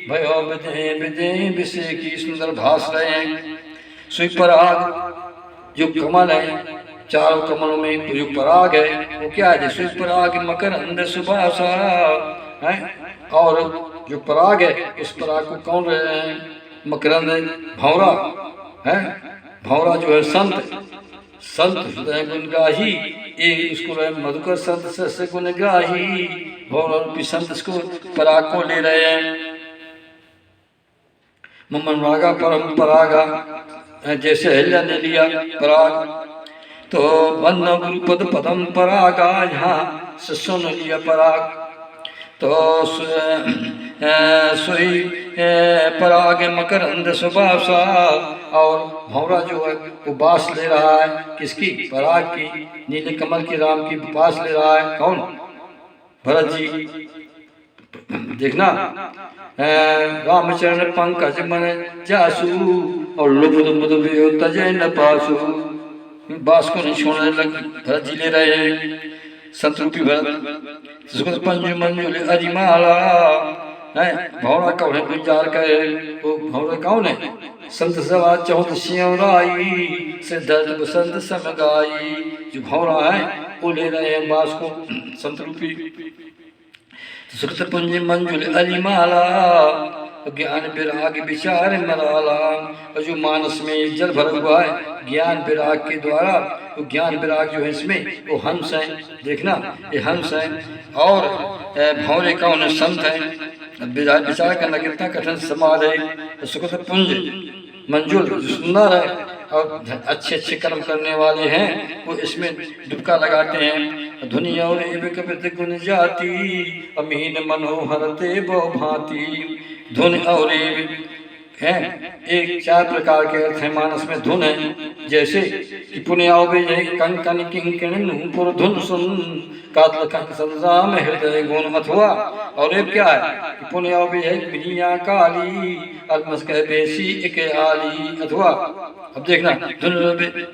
भयो विदे विदे विषय की। सुंदर भाष रहे हैं। सुपराग जो कमल है, चारों कमलों में जो पराग है वो क्या है? जैसे पराग मकरंद सुभाषा है। और जो पराग है उस पराग को कौन रहे हैं? मकरंद भंवरा है। भंवरा जो है संत, संत हृदय गुणग्राही, ये उसको रहे मधुकर संत से गुणग्राही। भंवरा रूपी संत इसको पराग को ले रहे हैं। ममन रागा परम परागा, जैसे अहिल्या ने लिया पराग। तो वन्न गुरुपद पदम परागा, यहाँ से सुन लिया पराग। तो सोई पराग मकरंद सुभाषा। और भंवरा जो है वो बास ले रहा है किसकी? पराग की, नीले कमल की, राम की बास ले रहा है। कौन? भरत जी। देखना रामचरण पंकज मन जासु, और लुबुद मुद तजय न पासु। बास को नहीं छोड़ने लग भरत जी ले रहे हैं। संतरूपी भरत सुगत पंजु मंजुल अरिमाला है। भंवरा कौन है? गुंजार का है वो। भंवरा कौन है? संत सवा चौथ सिंहराई, सिद्धार्थ बसंत समगाई। जो भंवरा है वो ले रहे हैं बास को, संतरूपी। सुगत पंज मंजुल अरिमाला, ज्ञान विराग विचार मराला। और जो मानस में जल भरा हुआ है ज्ञान विराग के द्वारा, तो ज्ञान विराग जो है इसमें वो हंस है। देखना ये हंस है। और भंवरे कौन है? संत है। विचार करना कितना कठिन समाज है। सुखद पुंज मंजुल जो सुंदर है और अच्छे अच्छे कर्म करने वाले हैं वो इसमें डुबका लगाते हैं। धुनि और कवित गुण जाती, अमीन मनोहर ते भांति। धुन और है एक चार प्रकार के अर्थ है मानस में। धुन है जैसे कि पुण्य कं कन किंग पुर धुन सुन, कातल कंग संजाम हृदय गुण। अथवा और एक क्या है? पुण्य बिनिया काली, अलमस कह बेसी एक आली। अथवा अब देखना धुन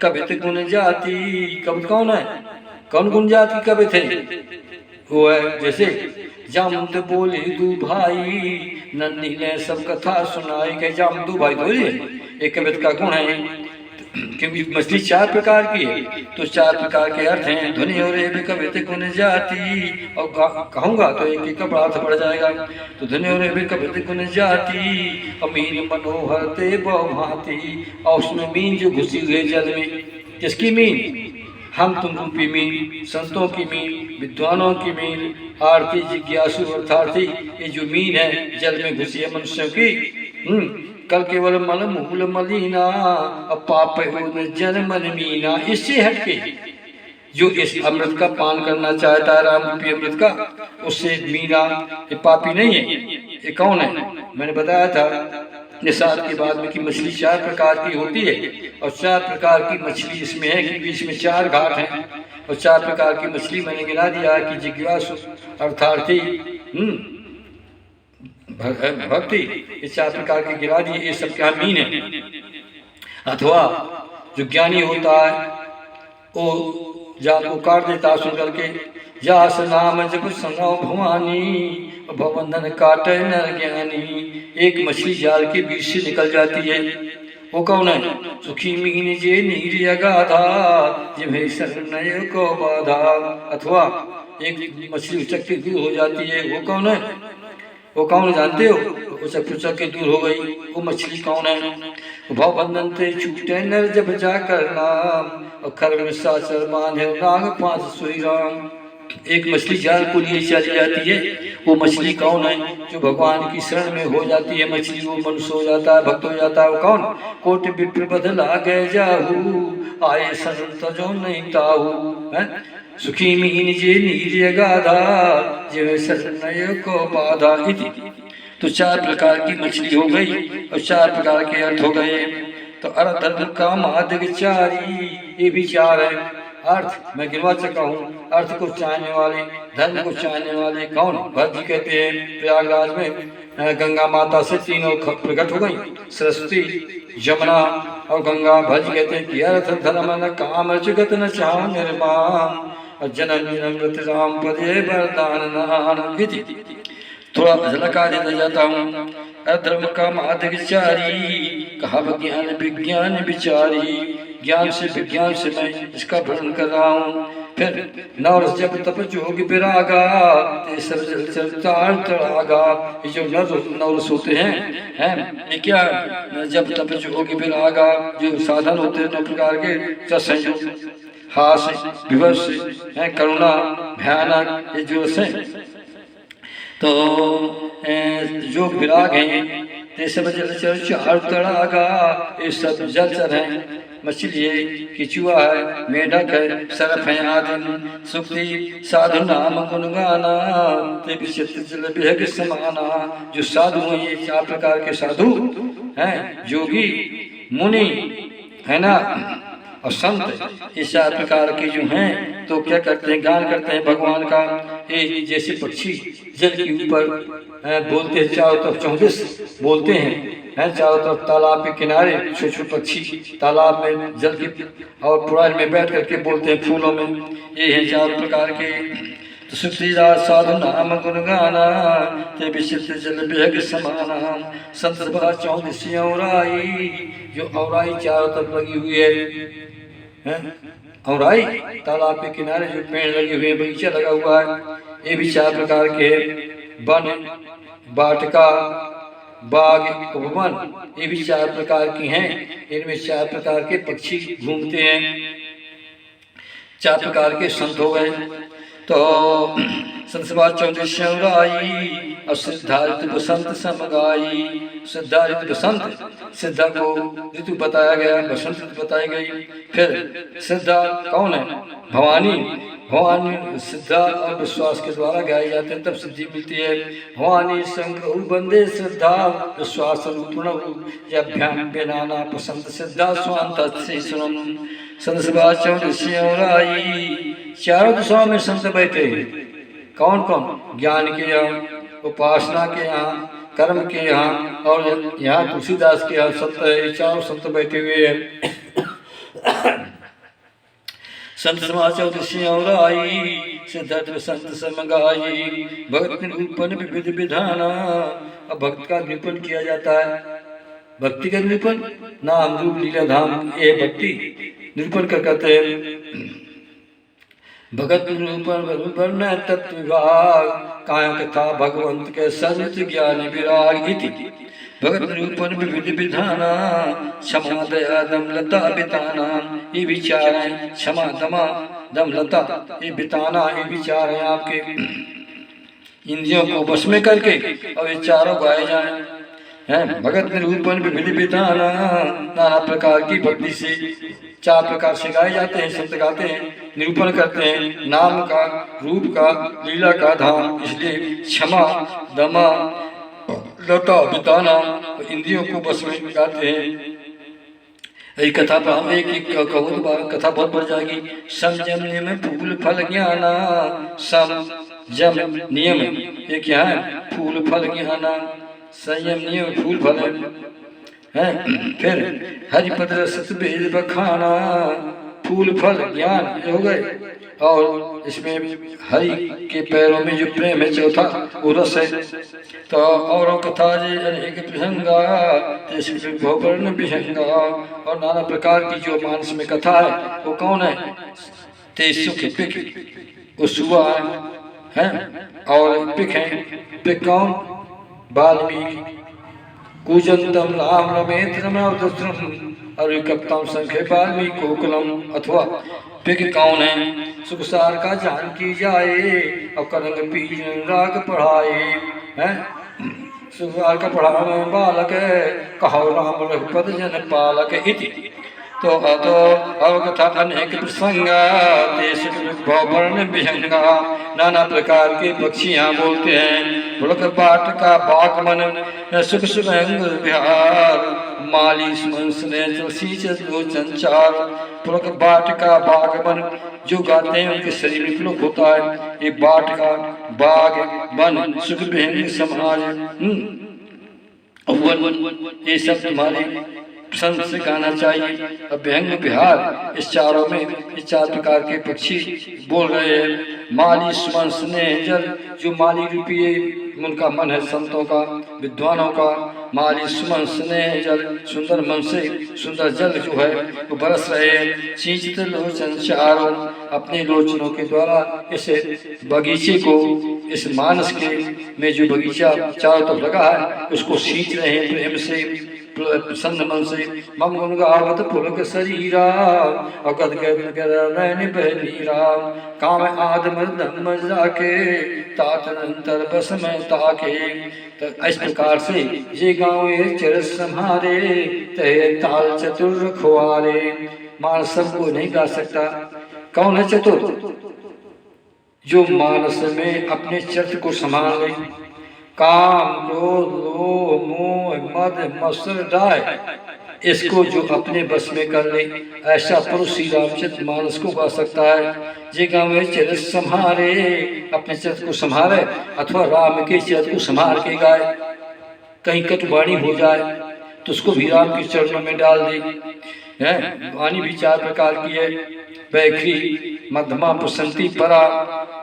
कवित गुण जाती। कवित कौन है? कौन गुण जाति कवित है? वो है जैसे जामुन बोले दू भाई, नन्ही ने सब कथा सुनाई। के जामुन दू भाई थोड़ी है, एक कवित का गुण है। क्योंकि मछली चार प्रकार की है तो चार प्रकार के अर्थ हैं। ध्वनि और एक कवित गुण जाती, और कहूँगा तो एक एक का अर्थ बढ़ जाएगा। तो ध्वनि और एक कवित गुण जाती, अमीन मनोहर ते भांति। और उसमें मीन जो घुसी हुई जल में, किसकी मीन? हम तुम रूपी मीन, संतों की मीन, विद्वानों की मीन, आरती जिज्ञासु अर्थार्थी, ये जो मीन है जल में घुसी है मनुष्यों की, कल केवल मल मूल मलिना, अब पाप जन मन मीना, इससे हटके जो इस अमृत का पान करना चाहता है, राम रूपी अमृत का, उससे मीना ये पापी नहीं है। ये कौन है? मैंने बताया था निषाद के बाद में कि मछली 4 प्रकार की होती है, और 4 प्रकार की मछली इसमें है कि बीच में 4 घाट हैं, और 4 प्रकार की मछली मैंने गिना दिया कि जिज्ञासु अर्थार्थी भक्ति, ये 4 प्रकार के गिरा दिए, ये सब क्या मीन है। अथवा जो ज्ञानी होता है वो जाल को काट देता सुन करके, जास नाम जब सुनो भवानी, भवंधन काटे नर ज्ञानी। एक मछली जाल के बीच से निकल जाती है, वो कौन है? सुखी मीन जे नीर अगाधा, जिन्हें शरणय को बाधा। अथवा एक मछली उचक के दूर हो जाती है, वो कौन है? वो कौन जानते हो? उचक के दूर हो गई, वो मछली कौन है? भव बंधन ते छूटे नर जब जाकर नाम, और खर में साचर बांधे नाग पांच सोई राम। एक मछली जाल को लिए चली जाती है, वो मछली कौन है? जो भगवान की शरण में हो जाती है मछली, वो मनुष्य हो जाता है, भक्त हो जाता है। वो कौन? कोटि विप्र बदला गए जाहू, आए शरण तजो नहीं ताहू। सुखी मीन जे नीर अगाधा, जिव शरणय को बाधा। तो 4 प्रकार की मछली हो गई और 4 प्रकार के अर्थ हो गए। तो अर्थ धर्म काम आदिचारी, ये भी 4 है अर्थ, मैं गिनवा चुका हूँ। अर्थ को चाहने वाले, धर्म को चाहने वाले कौन? भरत जी कहते हैं प्रयागराज में गंगा माता से तीनों प्रकट हो गई, सरस्वती, यमुना और गंगा। भरत जी कहते हैं कि अर्थ धर्म न काम जगत न चाह निर्माण, और जन्म जन्म राम पदे वरदान नान। थोड़ा झलका देना चाहता हूँ। अधर्म का माधविचारी, कहा ज्ञान विज्ञान विचारी। ज्ञान से विज्ञान से मैं इसका वर्णन कर रहा हूँ। फिर नवरस जब तप जोग विरागा, ते सब चलचार तड़ागा। ये जो नवरस होते हैं ये क्या? जब तप जोग विरागा, जो साधन होते हैं 9 प्रकार के, रस हैं जो हास, विवश है, करुणा, भयानक, ये जो रस हैं। तो जो विराग हैं ते सब जल चार तड़ागा, ये सब जलचर हैं। मछली है, किचुआ है, मेढक है, सर्प है आदि। सुक्ति साधु नाम गुण गाना, ते विचित्र जल बेहग समाना। जो साधु हैं ये 4 प्रकार के साधु हैं, योगी, मुनि है ना, और संत, ये 4 प्रकार के जो हैं तो क्या करते हैं? गान करते हैं भगवान का। ये जैसे पक्षी जल के ऊपर बोलते हैं, चारों तरफ 34 बोलते हैं, चारों तरफ तालाब के किनारे छोटे छोटे पक्षी तालाब में जल के और पुराण में बैठ करके बोलते हैं, फूलों में। ये हैं 4 प्रकार के। तो सुखीरा साधु नाम गुण गाना, ते विचित्र जल बेहग समाना। संत सभा 34 औराई, जो औराई चारों तरफ लगी हुई है, औराई तालाब के किनारे जो पेड़ लगे हुए, बगीचा लगा हुआ है, ये भी 4 प्रकार के। वन, बाटका, बाग, उपवन, ये भी 4 प्रकार की हैं। इनमें 4 प्रकार के पक्षी घूमते हैं, 4 प्रकार के संत हो गए। तो संत सभा 34 औराई, और सिद्धार्थ बसंत समगाई। सिद्धार्थ बसंत, सिद्धा को ऋतु बताया गया, बसंत ऋतु बताई गई। फिर सिद्धा कौन है? भवानी। भवानी सिद्धा और विश्वास के द्वारा गाए जाते हैं, तब सिद्धि मिलती है। भवानी संग बंदे श्रद्धा, विश्वास रूपण बेनाना पसंद सिद्धा स्वांत से सुनम। संत सभा 34 औराई, चारों दिशाओं में संत बैठे। कौन कौन? ज्ञान के यहाँ, उपासना के यहाँ, कर्म के यहाँ, और यहाँ तुलसीदास के यहाँ संत है। 4 संत बैठे हुए हैं। संत सभा 34 औराई, सिद्धार्थ संत समगाई। भक्त निरूपण विविध विधाना, अब भक्त का निरूपण किया जाता है। भक्ति का निरूपण, नाम रूप लीला धाम, ये भक्ति निरूपण कर करते हैं। भगत वर्ण तत्व विभाग काया कथा भगवंत के सरित ज्ञान विराग इति भगत निरूपण विविध विधाना क्षमा दया दम लता बिताना ये विचार है। क्षमा दमा दम लता ये बिताना ये विचार है आपके इंद्रियों को बस में करके अब ये चारों गाए जाए हैं। भगत निरूपण विविध विधाना नाना प्रकार की भक्ति से 4 प्रकार से गाए जाते हैं, शब्द गाते हैं, निरूपण करते हैं नाम का, रूप का, लीला का धाम। इसलिए क्षमा दमा लता बिताना इंद्रियों को बस में गाते हैं। एक कथा पर हम एक कथा बहुत बढ़ जाएगी। संयम नियम फूल फल ज्ञाना, संयम नियम ये क्या है? फूल फल ज्ञाना, संयम नियम फूल फल है। फिर हरिपद रस भेद बखाना, फूल फल ज्ञान ये हो गए। और इसमें हरि के पैरों में जो प्रेम है चौथा वो रस है। तो और कथा जी अनेक प्रसंगा भवर्ण विहंगा और नाना प्रकार की जो मानस में कथा है वो कौन है? ते सुख पिक वो सुआ है और पिक है। पिक कौन? वाल्मीकि। कूजंतम राम रमेत रमणम और कप्तम संख्य वाल्मीकि कोकुलम। अथवा पिक कौन है? सुखसार का जान की जाए और करंग पीज राग पढ़ाए हैं। सुखसार का पढ़ावे बालक कहो राम रघुपत जन पालक इति। तो अवकथा अनेक प्रसंगा देश वर्ण विहंगा नाना प्रकार के पक्षियाँ बोलते हैं। पुलक बाट का बागमन सुख सुरंग विहार माली ने चंचार। पुलक बाट का बागमन जो गाते हैं उनके शरीर में पुलक होता है। ये बाट का बाग वन सुख विहंग समाज ये सब तुम्हारे पसंद से गाना चाहिए। अभ्यंग बिहार इस चारों में ये 4 प्रकार के पक्षी बोल रहे हैं। माली स्मंस ने जल जो माली रूपी उनका मन है संतों का विद्वानों का। माली स्मंस ने जल सुंदर मन से सुंदर जल जो है वो बरस रहे हैं। सींचते लोचन चारों अपने लोचनों के द्वारा इस बगीचे को इस मानस के में जो बगीचा चारों तरफ लगा है उसको सींच रहे हैं प्रेम से प्रसन्न मन से। मम गुण गावत पुलक शरीरा अगद नैन बहनीरा काम आद मर्दम जाके तात अंतर बस में ताके। तो इस प्रकार से ये गाँव चर सम्हारे ते ताल चतुर रखवारे। मानस सबको नहीं गा सकता। कौन है चतुर? जो मानस में अपने चरित्र को संभाल ले। काम क्रोध लोभ मोह मद मत्सर डाय इसको जो अपने बस में कर ले ऐसा पुरुष श्री रामचरित मानस को गा सकता है। जे गाँव में चरित्र संभारे अपने चरित्र को संभाले अथवा राम के चरित्र को संभाल के गाए। कहीं कटुवाणी हो जाए तो उसको भी राम के चरणों में डाल दे। वाणी भी 4 प्रकार की है। वैखरी मध्यमा प्रसंति परा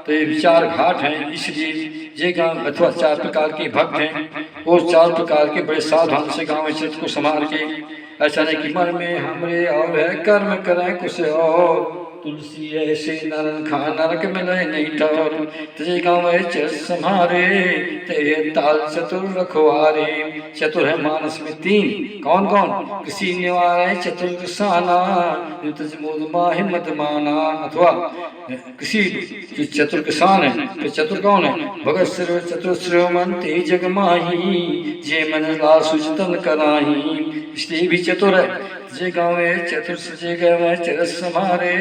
तो ये 4 घाट हैं। इसलिए ये गाँव अथवा 4 प्रकार के भक्त हैं वो 4 प्रकार के बड़े सावधान से गाँव चरित्र को संभाल के। ऐसा नहीं कि मन में हमरे और है कर्म करें कुछ और तुलसी ऐसे नरन खा नरक में नहीं ठहर। तुझे गाँव चर संभारे ते ताल चतुर रखवारे। चतुर है मानस में 3। कौन कौन? किसी निवारे चतुर किसाना मोद माहि मत माना। अथवा किसी जो चतुर किसान है तो चतुर कौन है? भगत सर्व चतुर श्रवंती जग माही जे मन लाल सुचतन कराही। इसलिए भी चतुर है। जे गाँव चतुर सजे गए चरस समारे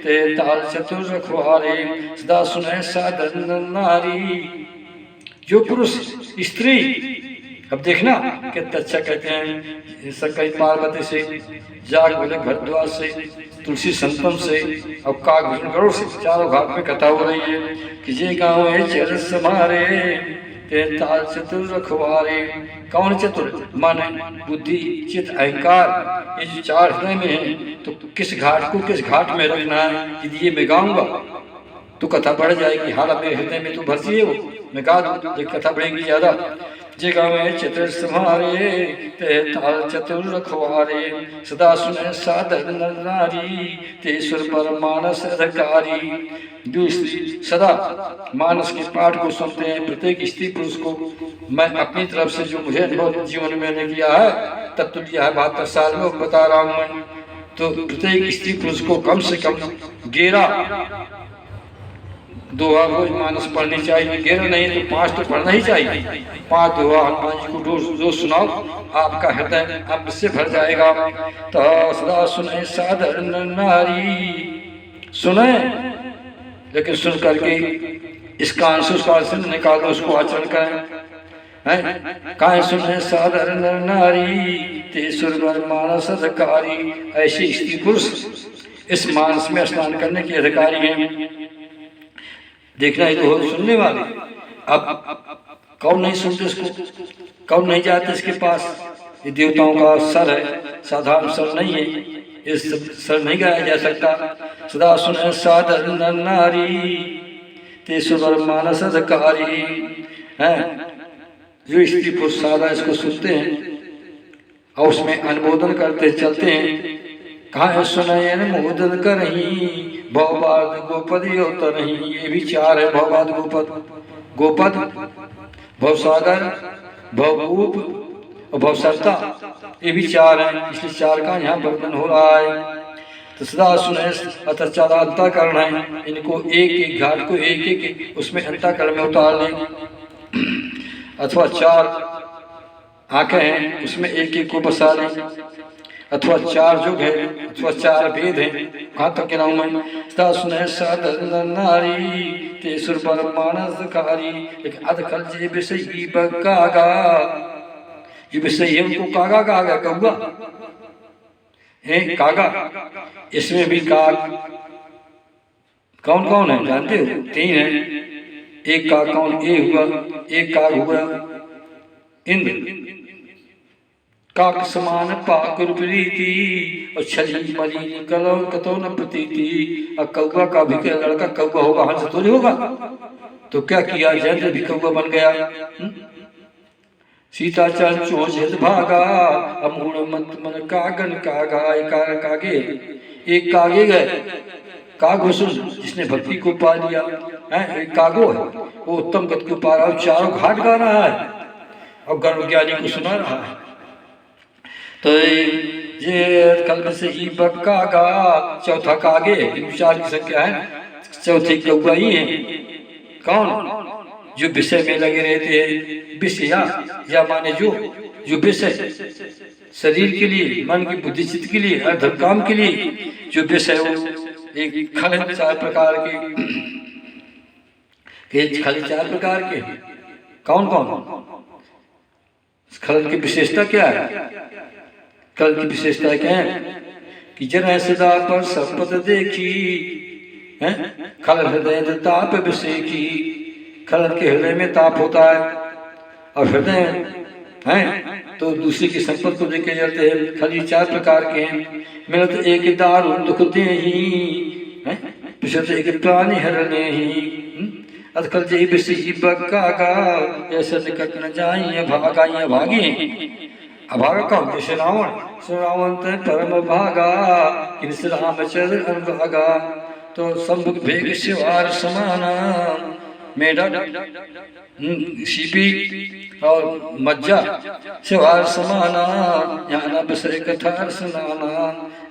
ते ताल चतुर रखवारे। सदा सुने साधन नारी। जो पुरुष स्त्री अब देखना कितना अच्छा कहते हैं। संकल्प पार्वती से जाग बोले भरद्वाज से तुलसी संतम से और काग गरुड़ से 4 घाट में कथा हो रही है कि जे गाँव चरस समारे ते ताल चतुर रखवारे। कौन चतुर? मन बुद्धि चित्त अहंकार ये जो 4 हृदय में है तो किस घाट को किस घाट में रखना है। यदि ये मैं गाऊंगा तो कथा बढ़ जाएगी। हालांकि मेरे हृदय में तो भरती है वो मैं गा दूँ, कथा बढ़ेगी ज्यादा। जिगावे चित्र तुम्हारे ते ताल चतुर रखवारे सदा सुने साधर नर नारी ते सुर पर मानस अधिकारी। जो स्त्री सदा मानस के पाठ को सुनते हैं, प्रत्येक स्त्री पुरुष को मैं अपनी तरफ से जो मुझे अनुभव जीवन में मैंने किया है, तत्व लिया है 72 साल में बता रहा हूँ मैं। तो प्रत्येक स्त्री पुरुष को कम से कम 11 दोहा रोज मानस पढ़नी चाहिए। 11 नहीं तो 5 तो पढ़ना ही चाहिए। 5 दोहा हनुमान जी को रोज सुनाओ, आपका हृदय अब से भर जाएगा। तो सदा सुने साधर नारी, सुने लेकिन सुन करके इसका अंश उसका से निकाल दो, उसको आचरण करें। काहे सुने साधर नारी ते सुरवर मानस अधिकारी। ऐसे स्त्री पुरुष इस मानस में स्नान करने के अधिकारी हैं। देखना ही तो हो सुनने वाले। अब कौन नहीं सुनते इसको, कौन नहीं जाते इसके पास। ये देवताओं का सर है, साधारण सर नहीं है, इस सर नहीं गाया जा सकता। सदा सुने साधर नारी ते सुवर मानस अधिकारी है। जो स्त्री पुरुष साधा इसको सुनते हैं और उसमें अनुमोदन करते चलते हैं। कहा सुनयन मोदन करही भवबाद गोपद योतरही। ये भी 4 है, भवबाद गोपद, गोपद भवसागर भवभूप और भवसरता, ये भी 4 है, इसलिए 4 का यहाँ वर्णन हो रहा है। तो सदा सुने अतः 4 अंतःकरण है, इनको एक एक घाट को एक एक उसमें अंतःकरण में उतार लें, अथवा 4 आंखें हैं उसमें एक एक को बसा लें, अथवा 4 युग है, अथवा 4 वेद है। कहाँ तक गिनाऊं मैं। सदा सुने साधर नारी ते सुर पर मानस अधिकारी। एक अधकल जे विषयी बकागा, जो विषय है उनको कागा कागा कौआ है, कागा। इसमें भी काग कौन कौन है जानते हो? 3 है। एक काग कौन? ए हुआ, एक काग हुआ इंद्र, काक समान पाकुर प्रीति और छली मलिन कलो कतो न प्रतीति। और कौआ का भी क्या लड़का कौआ होगा, हंस थोड़ी होगा। तो क्या किया, जयंत भी कौआ बन गया। सीता चल चोझ भागा अमूढ़ मत मन कागन कागा। एक कागे, एक कागे गए कागो सुन, जिसने भक्ति को पा लिया है। एक कागो है वो उत्तम गति को पा रहा है, 4 घाट गा रहा है और गर्व ज्ञानी को सुना रहा है। तो ये कल्प से ही बक्कागा, चौथा कागे, 4 की संख्या है, चौथी कौआ ही है। कौन? जो विषय में लगे रहते हैं। विषय या माने जो विषय शरीर के लिए, मन की बुद्धि चित्त के लिए, हर धर्म काम के लिए जो विषय हो। एक खल 4 प्रकार के खल 4 प्रकार के कौन कौन? खलन की विशेषता क्या है? कल की विशेषता क्या है कि जरा सदा पर संपत देखी है। खलन हृदय ताप विषय की, खलन के हृदय में ताप होता है और हृदय है तो दूसरे की संपत्ति को देख के जलते हैं। खली 4 प्रकार के हैं। मिलत एक दारू दुख दे ही है, पिछत एक प्राणी हरने ही। अधकल जय विषय बक्कागा, ऐसा निकट न जाइए भागा। ये भागी अभागा कौन? जैसे रावण, रावण परम भागा किस रामचंद्र अनुभागा। तो सम्मुख भेग शिवार समाना, मेढक सीपी और मज्जा शिवार समाना। यहाँ ना विषय कथा सुनाना,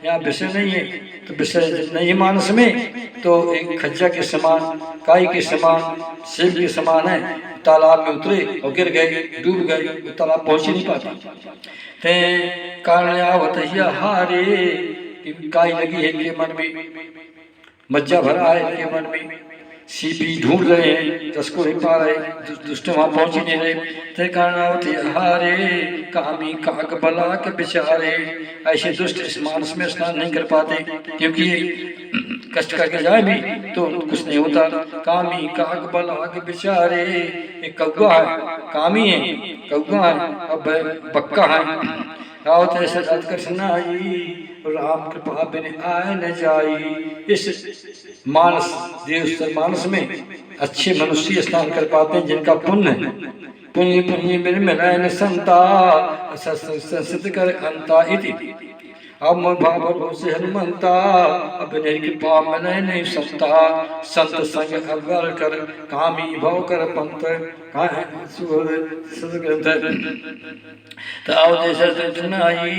यहाँ विषय नहीं है तो विषय नहीं है मानस में। तो एक खज्जा के समान, काई के समान, शिव के समान है। तालाब में उतरे और गिर गए, डूब गए, तो तालाब पहुंच ही नहीं पाते। कारण आवत हारे, काई लगी है इनके मन में, मज्जा भरा है इनके मन में, सीपी ढूंढ रहे हैं, जिसको नहीं पा रहे, दुष्ट वहां पहुंच ही नहीं रहे। ते कारणावत हारे कामी काक बलाक बेचारे। ऐसे दुष्ट इस मानस में स्नान नहीं कर पाते, क्योंकि कष्ट करके जाए भी तो कुछ नहीं होता। कामी काक बलाक बेचारे। एक कौआ है, कामी है, कौआ है और बक्का है। रावत ऐसे कृष्ण आई, राम कृपा बिन आए न जाई। इस मानस देव मानस में अच्छे मनुष्य स्नान कर पाते हैं जिनका पुण्य है। पुण्य पुण्य बिन मिलन संता संसित कर अंता इति। अब भाव से हनुमंता अपने कृपा मिले नहीं संता। संत संग अवर कर कामी भव कर पंत तो आओ जैसे नाई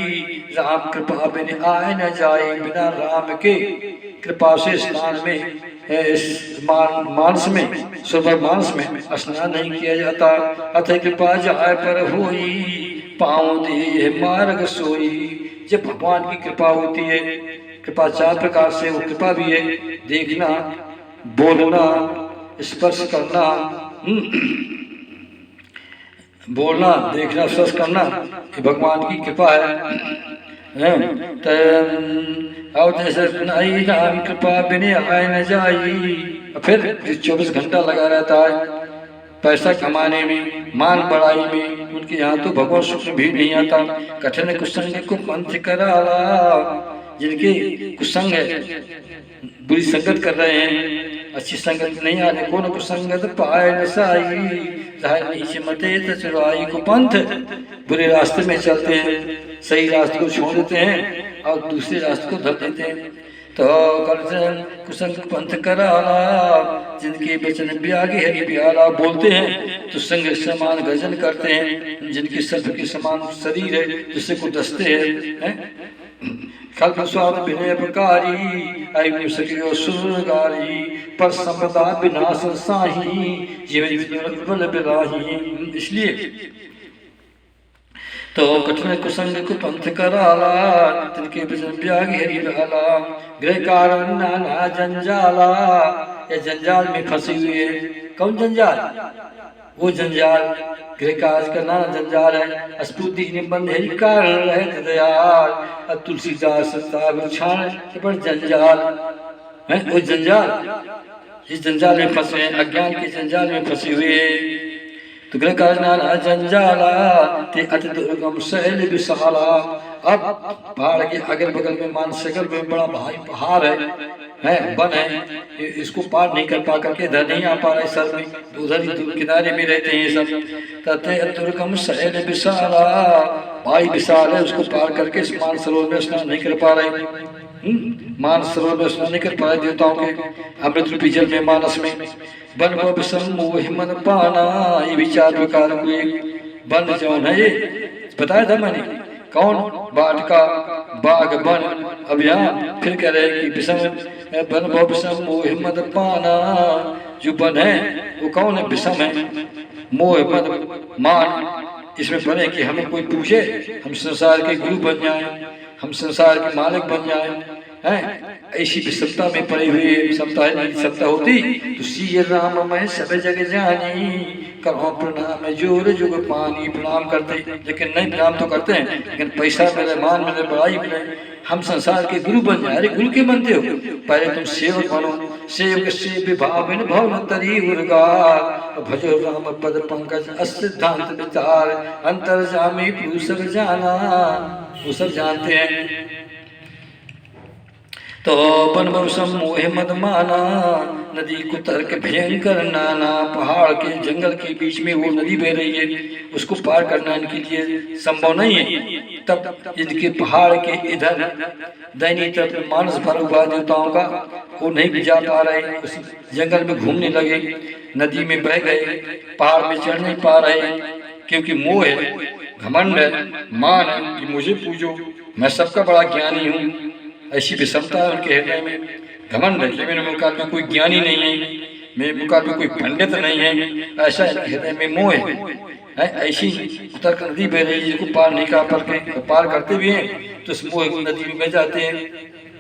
राम कृपा बिन आए न जाए। बिना राम के कृपा से स्नान में मानस में सुबह मानस में स्नान नहीं किया जाता। अतः कृपा जाए पर होई पाँव दे मार्ग सोई। जब भगवान की कृपा होती है, कृपा चार प्रकार से वो कृपा भी है, देखना, बोलना, स्पर्श करना, बोलना, देखना, स्पर्श करना, ये भगवान की कृपा है। और जैसे नहीं राम कृपा बिने आए न जाई। फिर 24 घंटा लगा रहता है पैसा कमाने में, मान बढ़ाई में, उनके यहाँ तो भगवान शुक्र भी नहीं आता। कठिन कुसंग को पंथ कराला, जिनके कुसंग है, बुरी संगत कर रहे हैं, अच्छी संगत नहीं आ रही। कौन कुसंगत पाए न साई, नीचे मते चुराई को पंथ। बुरे रास्ते में चलते हैं, सही रास्ते को छोड़ देते हैं और दूसरे रास्ते को धर देते हैं। तो कल कुसंग पंथ कराला, जिनके वचन ब्यागे हरि प्याला। बोलते हैं तो संग समान गर्जन करते हैं, जिनके सर्प के समान शरीर है, जिससे को दसते हैं। कल्प स्वाद विनय प्रकारी, आई सकियो सुरगारी। पर संपदा विनाश साही, जीवन बिलाही। इसलिए तो कठिन कुसंग को पंथ कराला, तिनके वचन ब्याग हरि भाला। गृह कारण नाना जंजाला, ये जंजाल में फंसे हुए। कौन जंजाल? वो जंजाल गृह कार्य का नाना जंजाल है। अस्फूर्ति निबंध है कारण रहे दयाल। अब तुलसीदास छाण पर जंजाल है, वो जंजाल, इस जंजाल में फंसे हैं, अज्ञान के जंजाल में फंसे हुए। तो गृह कार्य नाना जंजाला, ते अति दुर्गम शैल विशाला। अब पहाड़ के अगल बगल में मानसगल में बड़ा भारी पहाड़ है, वन है, इसको पार नहीं कर पा करके इधर नहीं आ पा रहे सर में, तो उधर ही किनारे में रहते हैं सब। तथे दुर्गम शैल विशाला, भाई विशाल है, उसको पार करके इस मान सरोवर में स्नान नहीं कर पा रहे। मान सरोवर में स्नान नहीं कर पा रहे देवताओं के अमृत रूपी जल में, मानस में। वन व विषम मोह मन पाना, ये विचार प्रकार हुए। वन जौन है ये बताया था मैंने, कौन? वाटिका, बाग, वन, अभियान। फिर कह रहे कि विषम वन व विषम मोह मद पाना, जो वन है वो कौन है? विषम है, मोह मद मान। इसमें बने कि हमें कोई पूछे, हम संसार के गुरु बन जाए, हम संसार के मालिक बन जाए, हैं? ऐसी विषमता में पड़ी हुई विषमता है। नहीं विषमता होती तो सिय राम मैं सब जग जानी, करो प्रणाम जोर जुग पानी। प्रणाम करते, लेकिन नहीं, प्रणाम तो करते हैं लेकिन पैसा मिले, मान मिले, बड़ाई मिले, हम संसार के गुरु बन जाए। अरे गुरु के बनते हो, पहले तुम सेवक बनो। सेवक से विभाव भवन तरी उर्गा, भजो राम पद पंकज असिद्धांत विचार। अंतर जामी पूसर जाना, वो सब जानते हैं। तो वन वंशम मोह मद माना, नदी को तर्क भयंकर नाना। पहाड़ के जंगल के बीच में वो नदी बह रही है, उसको पार करना इनके लिए संभव नहीं है। तब इनके पहाड़ के इधर दैनी तरफ मानस भर हुआ देवताओं का, वो नहीं जा पा रहे, उस जंगल में घूमने लगे, नदी में बह गए, पहाड़ में चढ़ नहीं पा रहे, क्योंकि मोह है, घमंड है, मान है कि मुझे पूजो, मैं सबका बड़ा ज्ञानी हूँ। ऐसी विषमता है उनके हृदय में, घमंड है कि मेरे मुकाबले कोई ज्ञानी नहीं है, मेरे मुकाबले कोई पंडित नहीं है, ऐसा हृदय में मोह है। ऐसी उत्तर नदी बह रही है जिसको पार नहीं कर करके, पार करते भी हैं तो उस मोह नदी में बह जाते हैं।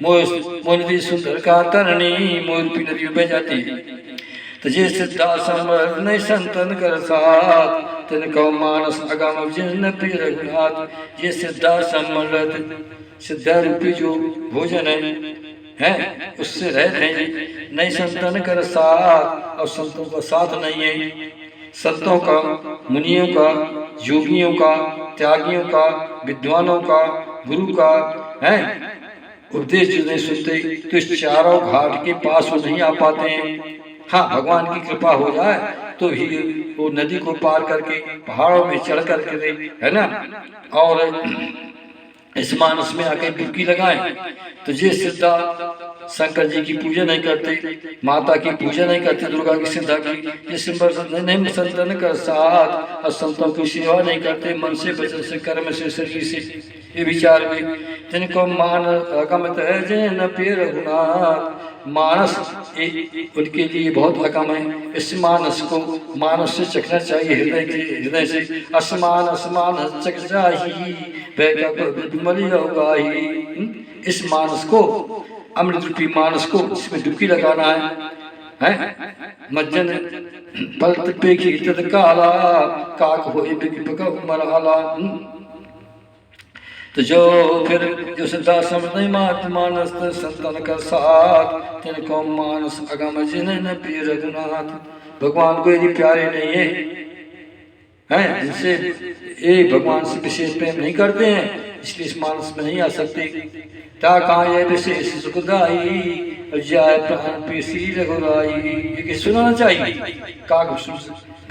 मोह नदी सुंदर का तरणी, मोह रूपी नदी में बह जाती है। तो जे सिद्धा समर नहीं संतन कर साथ, तिनको मानस अगम जिन प्रिय रघुनाथ। ये सिद्धा समर्थ, सिद्धा रूपी जो भोजन है उससे रहते हैं। नहीं संतन कर साथ, और संतों का साथ नहीं है। संतों का, मुनियों का, योगियों का, त्यागियों का, विद्वानों का, गुरु का है उपदेश जो नहीं सुनते तो इस चारों घाट के पास वो नहीं आ पाते हैं। हाँ, भगवान की कृपा हो जाए तो ही वो नदी को पार करके पहाड़ों में चढ़ करके, है ना, और इस मानस में आके डुबकी लगाएं। तो ये सिद्धा शंकर जी की पूजा नहीं करते, माता की पूजा नहीं करते, दुर्गा की सिद्धा की, ये सिंबल नहीं संतन कर साथ और संतों की सेवा नहीं करते, मन से वचन से कर्म से शरीर से, ये विचार में जिनको मान अगमत है जैन पे रघुनाथ, मानस उनके लिए बहुत अगम है। इस मानस को मानस से चखना चाहिए, हृदय से। असमान असमान चख जाही इस मानस को, अमृत रूपी मानस को, इसमें डुबकी लगाना है। मज्जन पलत पे की काला काक होए मरहाला। तो जो फिर जो सिद्धा समझ नहीं मानस संतन का साथ, तिनको मानस अगम जिन प्रिय रघुनाथ। भगवान को यदि प्यारे नहीं है, जिनसे ये भगवान से विशेष प्रेम नहीं करते हैं, इसलिए इस मानस में नहीं आ सकते। ता कहाँ ये विशेष सुखदाई जाय प्राण पीसी रघुराई, ये सुनाना चाहिए। काग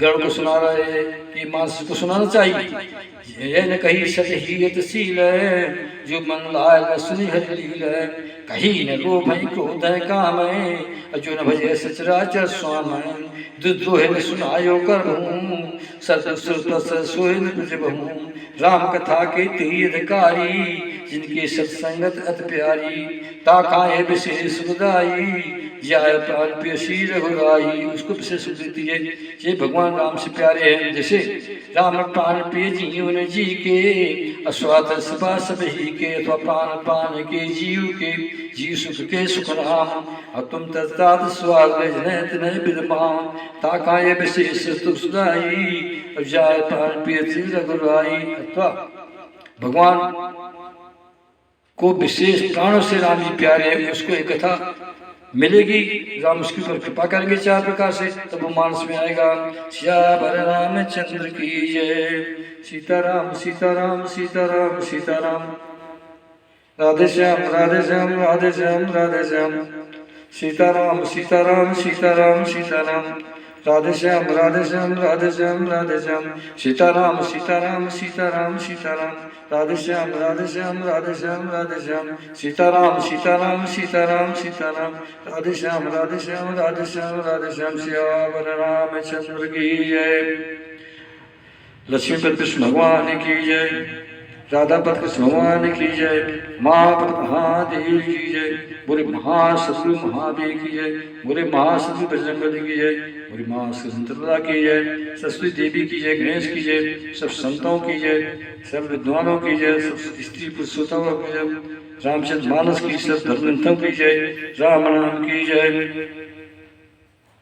गरुड़ को सुना रहे हैं कि मानस को सुनाना चाहिए। ये न कही सच ही शील है, जो मन लाय न सुनी हरि लील है। कहीं न लोभ है क्रोध है काम है, जो न भजे सचराचर स्वाम है। दुद्रोह न सुनायो कर राम कथा के अधिकारी, जिनके सत्संगत अति प्यारी। ताकाए विशेष सुखदाई जाय प्राण प्रिय रघुराई, उसको विशेष देती है। ये भगवान राम से प्यारे हैं। जैसे राम प्राण प्रिय जीवन जी के, अस्वाद सभा सभी के, अथवा प्राण प्राण के जीव के, जीव सुख के सुख राम। और तुम तत्तात स्वाद नहीं विद्यमान, ताकाए विशेष सुखदाई जाय प्राण प्रिय रघुराई। अथवा भगवान को विशेष प्राणों से राम जी प्यारे हैं, उसको एक कथा मिलेगी, राम उसके ऊपर कृपा करेंगे 4 प्रकार से, तब वो मानस में आएगा। श्यावर रामचंद्र की जय, सीताराम सीताराम सीताराम सीताराम, राधे श्याम राधे श्याम राधे श्याम राधे श्याम, सीताराम सीताराम सीताराम सीताराम, राधे श्याम राधे श्याम राधे श्याम राधे श्याम, सीताराम सीताराम सीताराम सीताराम, राधे श्याम राधे श्याम राधे श्याम राधे श्याम, सीताराम सीताराम सीताराम सीताराम, राधे श्याम राधे श्याम राधे श्याम राधे श्याम। श्यावर रामचंद्र की जय, लक्ष्मीपति कृष्ण भगवान की जय, राधापति कृष्ण भगवान की जय, महापति महादेव की जय, बुरे महाशत्रु महादेव की जय, बुरे महाशत्रु बजरंगबली की जय, बुरे महाशत्रु की जय, सरस्वती देवी की जय, गणेश की जय, सब संतों की जय, सब विद्वानों की जय, सब स्त्री पुरुषोत्तमों की जय, रामचंद्र मानस की, सब धर्मग्रंथों की जय, राम नाम की जय।